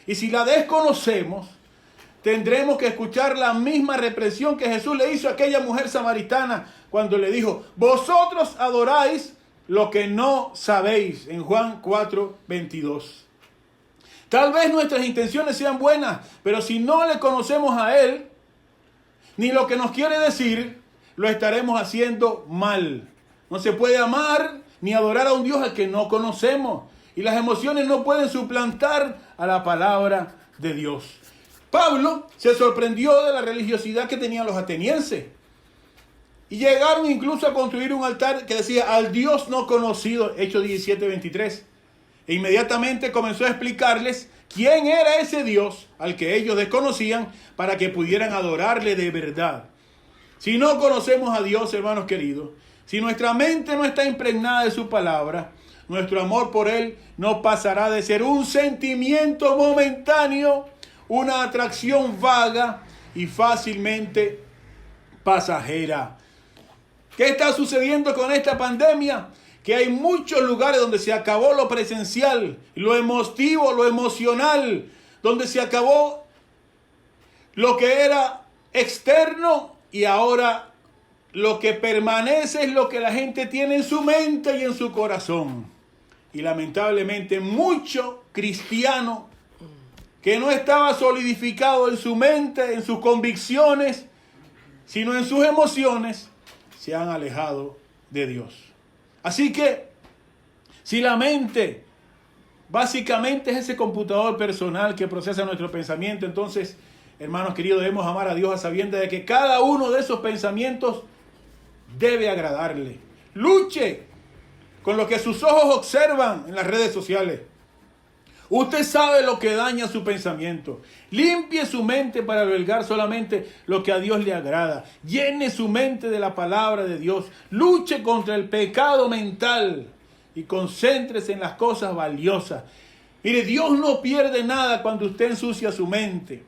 Y si la desconocemos, tendremos que escuchar la misma represión que Jesús le hizo a aquella mujer samaritana cuando le dijo, vosotros adoráis lo que no sabéis, en Juan 4:22. Tal vez nuestras intenciones sean buenas, pero si no le conocemos a Él, ni lo que nos quiere decir, lo estaremos haciendo mal. No se puede amar ni adorar a un Dios al que no conocemos. Y las emociones no pueden suplantar a la palabra de Dios. Pablo se sorprendió de la religiosidad que tenían los atenienses. Y llegaron incluso a construir un altar que decía al Dios no conocido, Hechos 17:23. E inmediatamente comenzó a explicarles quién era ese Dios al que ellos desconocían para que pudieran adorarle de verdad. Si no conocemos a Dios, hermanos queridos, si nuestra mente no está impregnada de su palabra, nuestro amor por Él no pasará de ser un sentimiento momentáneo, una atracción vaga y fácilmente pasajera. ¿Qué está sucediendo con esta pandemia? Que hay muchos lugares donde se acabó lo presencial, lo emotivo, lo emocional, donde se acabó lo que era externo y ahora lo que permanece es lo que la gente tiene en su mente y en su corazón. Y lamentablemente mucho cristiano que no estaba solidificado en su mente, en sus convicciones, sino en sus emociones, se han alejado de Dios. Así que, si la mente básicamente es ese computador personal que procesa nuestro pensamiento, entonces, hermanos queridos, debemos amar a Dios a sabiendas de que cada uno de esos pensamientos debe agradarle. Luche con lo que sus ojos observan en las redes sociales. Usted sabe lo que daña su pensamiento. Limpie su mente para albergar solamente lo que a Dios le agrada. Llene su mente de la palabra de Dios. Luche contra el pecado mental y concéntrese en las cosas valiosas. Mire, Dios no pierde nada cuando usted ensucia su mente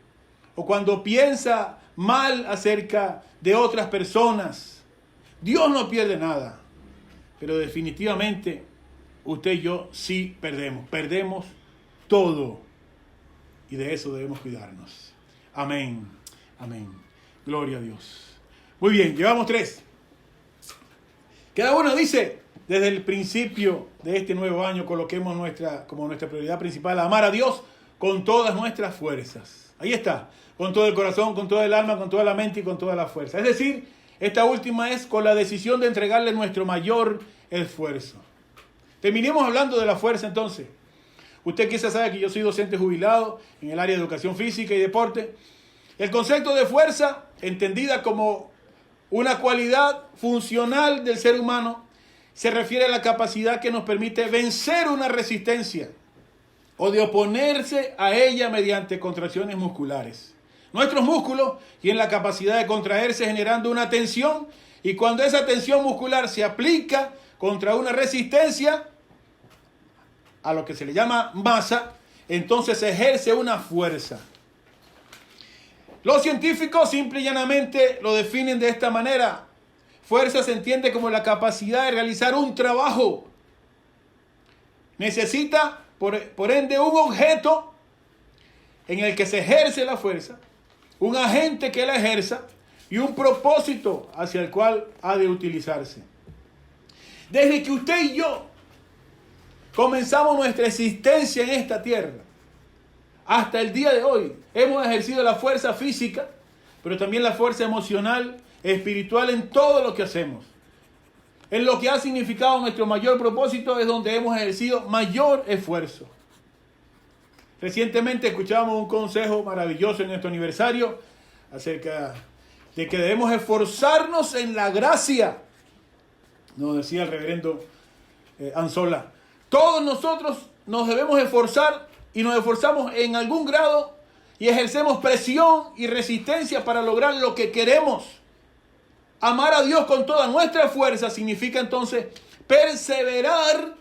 o cuando piensa mal acerca de otras personas. Dios no pierde nada, pero definitivamente usted y yo sí perdemos todo, y de eso debemos cuidarnos. Amén, amén. Gloria a Dios. Muy bien, llevamos 3. Cada uno dice, desde el principio de este nuevo año, coloquemos como nuestra prioridad principal, amar a Dios con todas nuestras fuerzas. Ahí está, con todo el corazón, con toda el alma, con toda la mente y con toda la fuerza. Es decir, esta última es con la decisión de entregarle nuestro mayor esfuerzo. Terminemos hablando de la fuerza entonces. Usted quizás sabe que yo soy docente jubilado en el área de educación física y deporte. El concepto de fuerza, entendida como una cualidad funcional del ser humano, se refiere a la capacidad que nos permite vencer una resistencia o de oponerse a ella mediante contracciones musculares. Nuestros músculos tienen la capacidad de contraerse generando una tensión, y cuando esa tensión muscular se aplica contra una resistencia, a lo que se le llama masa, entonces se ejerce una fuerza. Los científicos simple y llanamente lo definen de esta manera. Fuerza se entiende como la capacidad de realizar un trabajo. Necesita, por ende, un objeto en el que se ejerce la fuerza, un agente que la ejerza y un propósito hacia el cual ha de utilizarse. Desde que usted y yo comenzamos nuestra existencia en esta tierra, hasta el día de hoy, hemos ejercido la fuerza física, pero también la fuerza emocional, espiritual en todo lo que hacemos. En lo que ha significado nuestro mayor propósito es donde hemos ejercido mayor esfuerzo. Recientemente escuchábamos un consejo maravilloso en nuestro aniversario acerca de que debemos esforzarnos en la gracia. Nos decía el reverendo Anzola. Todos nosotros nos debemos esforzar y nos esforzamos en algún grado y ejercemos presión y resistencia para lograr lo que queremos. Amar a Dios con toda nuestra fuerza significa entonces perseverar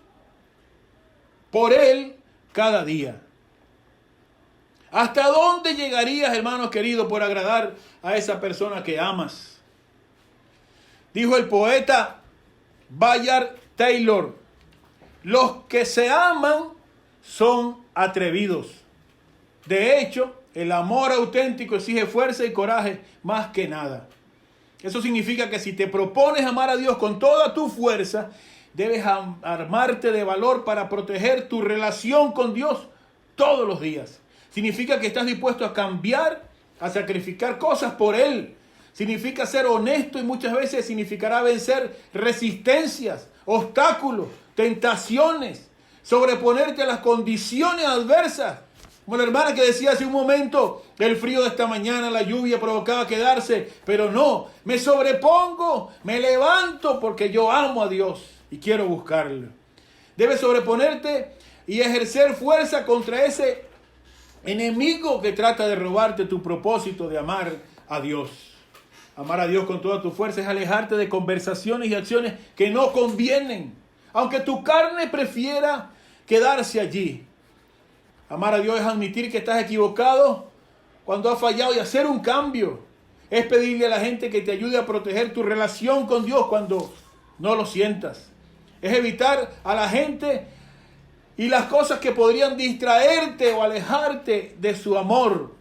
por Él cada día. ¿Hasta dónde llegarías, hermanos queridos, por agradar a esa persona que amas? Dijo el poeta Bayard Taylor: los que se aman son atrevidos. De hecho, el amor auténtico exige fuerza y coraje más que nada. Eso significa que si te propones amar a Dios con toda tu fuerza, debes armarte de valor para proteger tu relación con Dios todos los días. Significa que estás dispuesto a cambiar, a sacrificar cosas por Él. Significa ser honesto y muchas veces significará vencer resistencias, obstáculos, tentaciones, sobreponerte a las condiciones adversas. Como la hermana que decía hace un momento, el frío de esta mañana, la lluvia provocaba quedarse, pero no, me sobrepongo, me levanto porque yo amo a Dios y quiero buscarlo. Debes sobreponerte y ejercer fuerza contra ese enemigo que trata de robarte tu propósito de amar a Dios. Amar a Dios con toda tu fuerza es alejarte de conversaciones y acciones que no convienen, aunque tu carne prefiera quedarse allí. Amar a Dios es admitir que estás equivocado cuando has fallado y hacer un cambio. Es pedirle a la gente que te ayude a proteger tu relación con Dios cuando no lo sientas. Es evitar a la gente y las cosas que podrían distraerte o alejarte de su amor.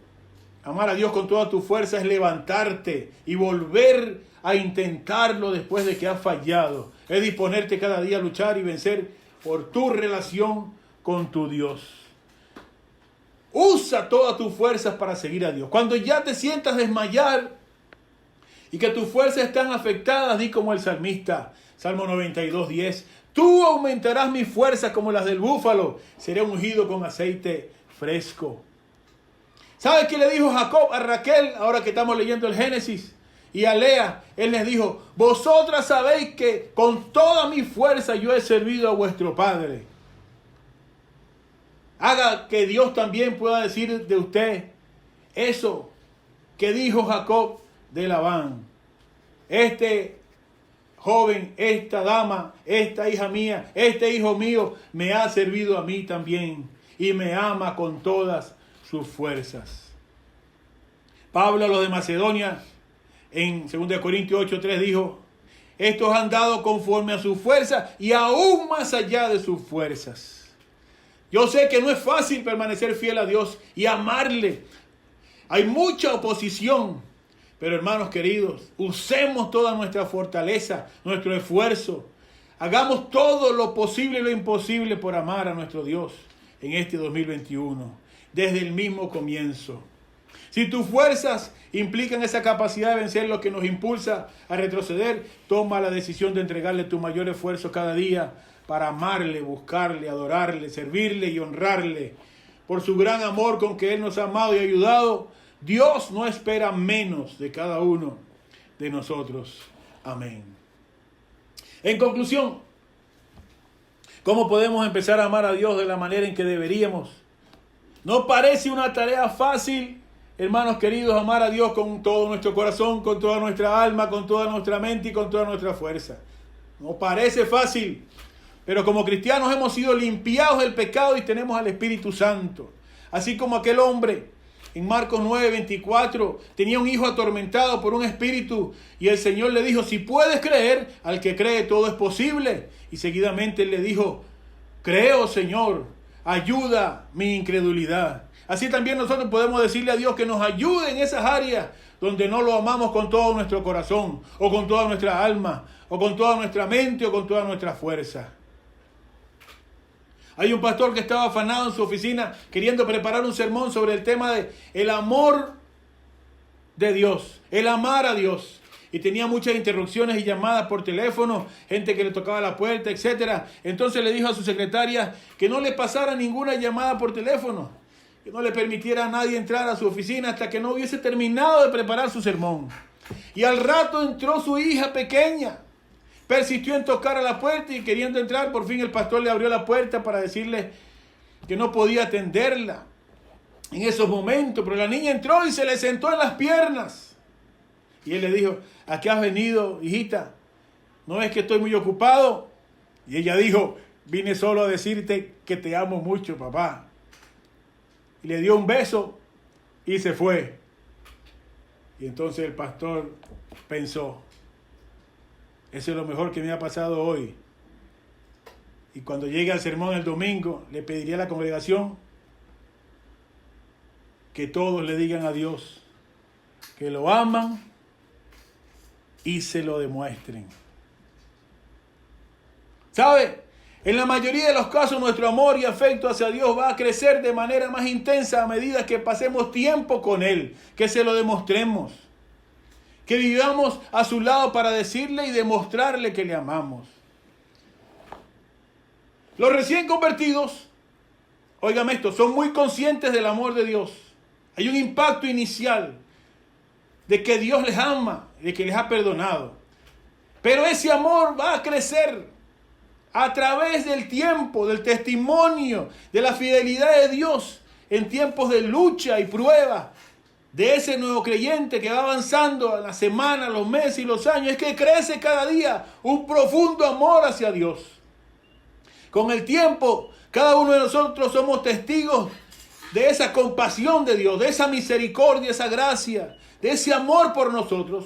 Amar a Dios con toda tu fuerza es levantarte y volver a intentarlo después de que has fallado. Es disponerte cada día a luchar y vencer por tu relación con tu Dios. Usa todas tus fuerzas para seguir a Dios. Cuando ya te sientas desmayar y que tus fuerzas están afectadas, di como el salmista, Salmo 92:10. Tú aumentarás mis fuerzas como las del búfalo, seré ungido con aceite fresco. ¿Sabes qué le dijo Jacob a Raquel ahora que estamos leyendo el Génesis? Y a Lea, él les dijo, vosotras sabéis que con toda mi fuerza yo he servido a vuestro padre. Haga que Dios también pueda decir de usted eso que dijo Jacob de Labán. Este joven, esta dama, esta hija mía, este hijo mío me ha servido a mí también y me ama con todas sus fuerzas. Pablo a los de Macedonia en 2 Corintios 8:3 dijo, estos han dado conforme a sus fuerzas y aún más allá de sus fuerzas. Yo sé que no es fácil permanecer fiel a Dios y amarle. Hay mucha oposición, pero hermanos queridos, usemos toda nuestra fortaleza, nuestro esfuerzo. Hagamos todo lo posible y lo imposible por amar a nuestro Dios en este 2021, desde el mismo comienzo. Si tus fuerzas implican esa capacidad de vencer lo que nos impulsa a retroceder, toma la decisión de entregarle tu mayor esfuerzo cada día para amarle, buscarle, adorarle, servirle y honrarle. Por su gran amor con que Él nos ha amado y ayudado, Dios no espera menos de cada uno de nosotros. Amén. En conclusión, ¿cómo podemos empezar a amar a Dios de la manera en que deberíamos? No parece una tarea fácil, hermanos queridos, amar a Dios con todo nuestro corazón, con toda nuestra alma, con toda nuestra mente y con toda nuestra fuerza. No parece fácil, pero como cristianos hemos sido limpiados del pecado y tenemos al Espíritu Santo. Así como aquel hombre en Marcos 9:24 tenía un hijo atormentado por un espíritu y el Señor le dijo, si puedes creer, al que cree todo es posible. Y seguidamente él le dijo, creo, Señor, ayuda mi incredulidad. Así también nosotros podemos decirle a Dios que nos ayude en esas áreas donde no lo amamos con todo nuestro corazón, o con toda nuestra alma, o con toda nuestra mente, o con toda nuestra fuerza. Hay un pastor que estaba afanado en su oficina queriendo preparar un sermón sobre el tema de el amor de Dios, el amar a Dios. Y tenía muchas interrupciones y llamadas por teléfono, gente que le tocaba la puerta, etc. Entonces le dijo a su secretaria que no le pasara ninguna llamada por teléfono, que no le permitiera a nadie entrar a su oficina hasta que no hubiese terminado de preparar su sermón. Y al rato entró su hija pequeña. Persistió en tocar a la puerta y queriendo entrar, por fin el pastor le abrió la puerta para decirle que no podía atenderla en esos momentos. Pero la niña entró y se le sentó en las piernas. Y él le dijo, ¿a qué has venido, hijita? ¿No es que estoy muy ocupado? Y ella dijo, vine solo a decirte que te amo mucho, papá. Y le dio un beso y se fue. Y entonces el pastor pensó, eso es lo mejor que me ha pasado hoy. Y cuando llegue al sermón el domingo, le pediría a la congregación que todos le digan a Dios que lo aman y se lo demuestren. ¿Sabe? En la mayoría de los casos nuestro amor y afecto hacia Dios va a crecer de manera más intensa a medida que pasemos tiempo con Él, que se lo demostremos. Que vivamos a su lado para decirle y demostrarle que le amamos. Los recién convertidos, óigame esto, son muy conscientes del amor de Dios. Hay un impacto inicial de que Dios les ama, de que les ha perdonado. Pero ese amor va a crecer a través del tiempo, del testimonio, de la fidelidad de Dios en tiempos de lucha y prueba. De ese nuevo creyente que va avanzando a la semana, los meses y los años, es que crece cada día un profundo amor hacia Dios. Con el tiempo, cada uno de nosotros somos testigos de esa compasión de Dios, de esa misericordia, esa gracia, de ese amor por nosotros.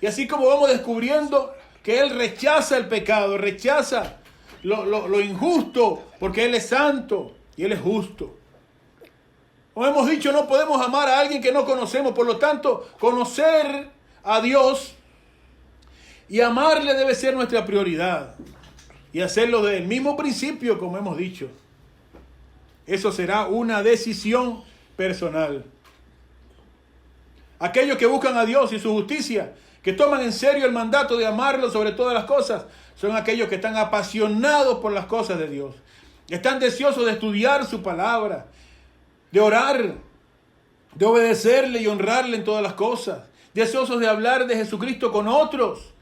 Y así como vamos descubriendo que Él rechaza el pecado, rechaza lo injusto, porque Él es santo y Él es justo. Como hemos dicho, no podemos amar a alguien que no conocemos. Por lo tanto, conocer a Dios y amarle debe ser nuestra prioridad. Y hacerlo desde el mismo principio, como hemos dicho. Eso será una decisión personal. Aquellos que buscan a Dios y su justicia, que toman en serio el mandato de amarlo sobre todas las cosas, son aquellos que están apasionados por las cosas de Dios. Están deseosos de estudiar su palabra, de orar, de obedecerle y honrarle en todas las cosas. Deseosos de hablar de Jesucristo con otros.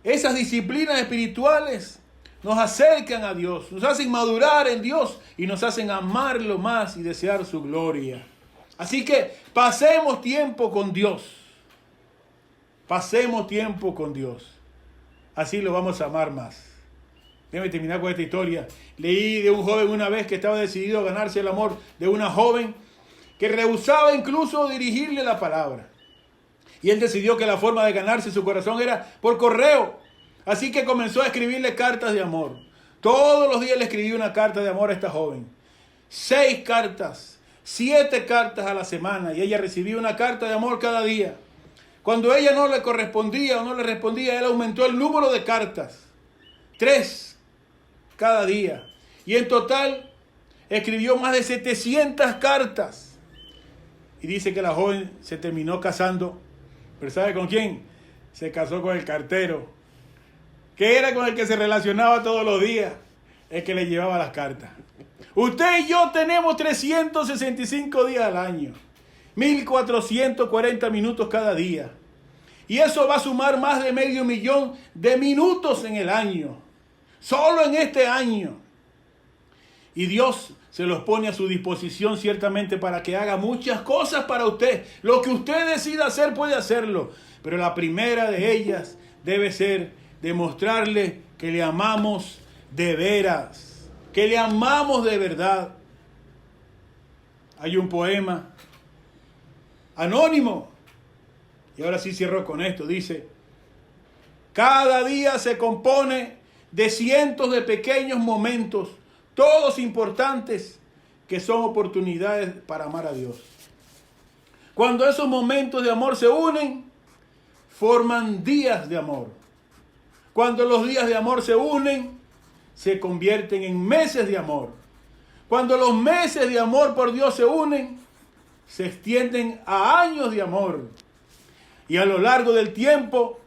Esas disciplinas espirituales nos acercan a Dios, nos hacen madurar en Dios y nos hacen amarlo más y desear su gloria. Así que pasemos tiempo con Dios. Pasemos tiempo con Dios. Así lo vamos a amar más. Déjame terminar con esta historia. Leí de un joven una vez que estaba decidido a ganarse el amor de una joven que rehusaba incluso dirigirle la palabra. Y él decidió que la forma de ganarse su corazón era por correo. Así que comenzó a escribirle cartas de amor. Todos los días le escribía una carta de amor a esta joven. 6 cartas, 7 cartas a la semana. Y ella recibía una carta de amor cada día. Cuando ella no le correspondía o no le respondía, él aumentó el número de cartas. 3 cada día. Y en total escribió más de 700 cartas. Y dice que la joven se terminó casando. ¿Pero sabe con quién? Se casó con el cartero, que era con el que se relacionaba todos los días, el que le llevaba las cartas. Usted y yo tenemos 365 días al año, 1440 minutos cada día. Y eso va a sumar más de 500,000 de minutos en el año, solo en este año. Y Dios se los pone a su disposición ciertamente para que haga muchas cosas para usted. Lo que usted decida hacer puede hacerlo. Pero la primera de ellas debe ser demostrarle que le amamos de veras. Que le amamos de verdad. Hay un poema anónimo. Y ahora sí cierro con esto. Dice: cada día se compone de cientos de pequeños momentos, todos importantes, que son oportunidades para amar a Dios. Cuando esos momentos de amor se unen, forman días de amor. Cuando los días de amor se unen, se convierten en meses de amor. Cuando los meses de amor por Dios se unen, se extienden a años de amor. Y a lo largo del tiempo,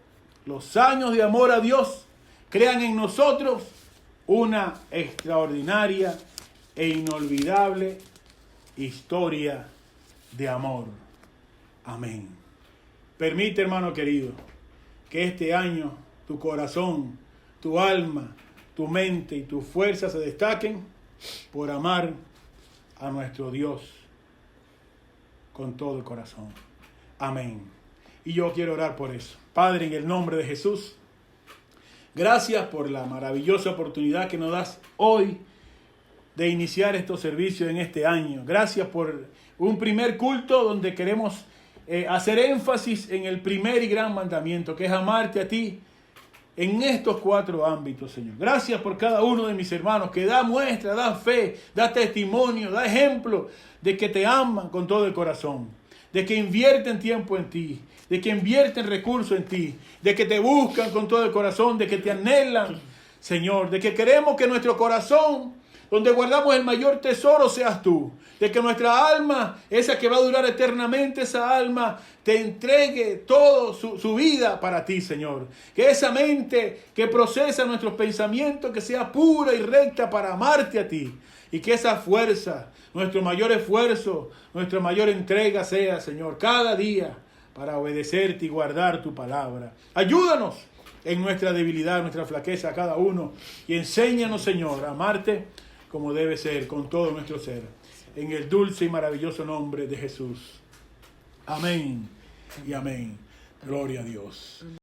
los años de amor a Dios crean en nosotros una extraordinaria e inolvidable historia de amor. Amén. Permite, hermano querido, que este año tu corazón, tu alma, tu mente y tu fuerza se destaquen por amar a nuestro Dios con todo el corazón. Amén. Y yo quiero orar por eso. Padre, en el nombre de Jesús, gracias por la maravillosa oportunidad que nos das hoy de iniciar estos servicios en este año. Gracias por un primer culto donde queremos hacer énfasis en el primer y gran mandamiento, que es amarte a ti en estos 4 ámbitos, Señor. Gracias por cada uno de mis hermanos que da muestra, da fe, da testimonio, da ejemplo de que te aman con todo el corazón, de que invierten tiempo en ti, de que invierten recursos en ti, de que te buscan con todo el corazón, de que te anhelan, Señor, de que queremos que nuestro corazón, donde guardamos el mayor tesoro, seas tú, de que nuestra alma, esa que va a durar eternamente, esa alma te entregue todo su vida para ti, Señor. Que esa mente que procesa nuestros pensamientos, que sea pura y recta para amarte a ti. Y que esa fuerza, nuestro mayor esfuerzo, nuestra mayor entrega sea, Señor, cada día para obedecerte y guardar tu palabra. Ayúdanos en nuestra debilidad, en nuestra flaqueza a cada uno. Y enséñanos, Señor, a amarte como debe ser, con todo nuestro ser. En el dulce y maravilloso nombre de Jesús. Amén y amén. Gloria a Dios.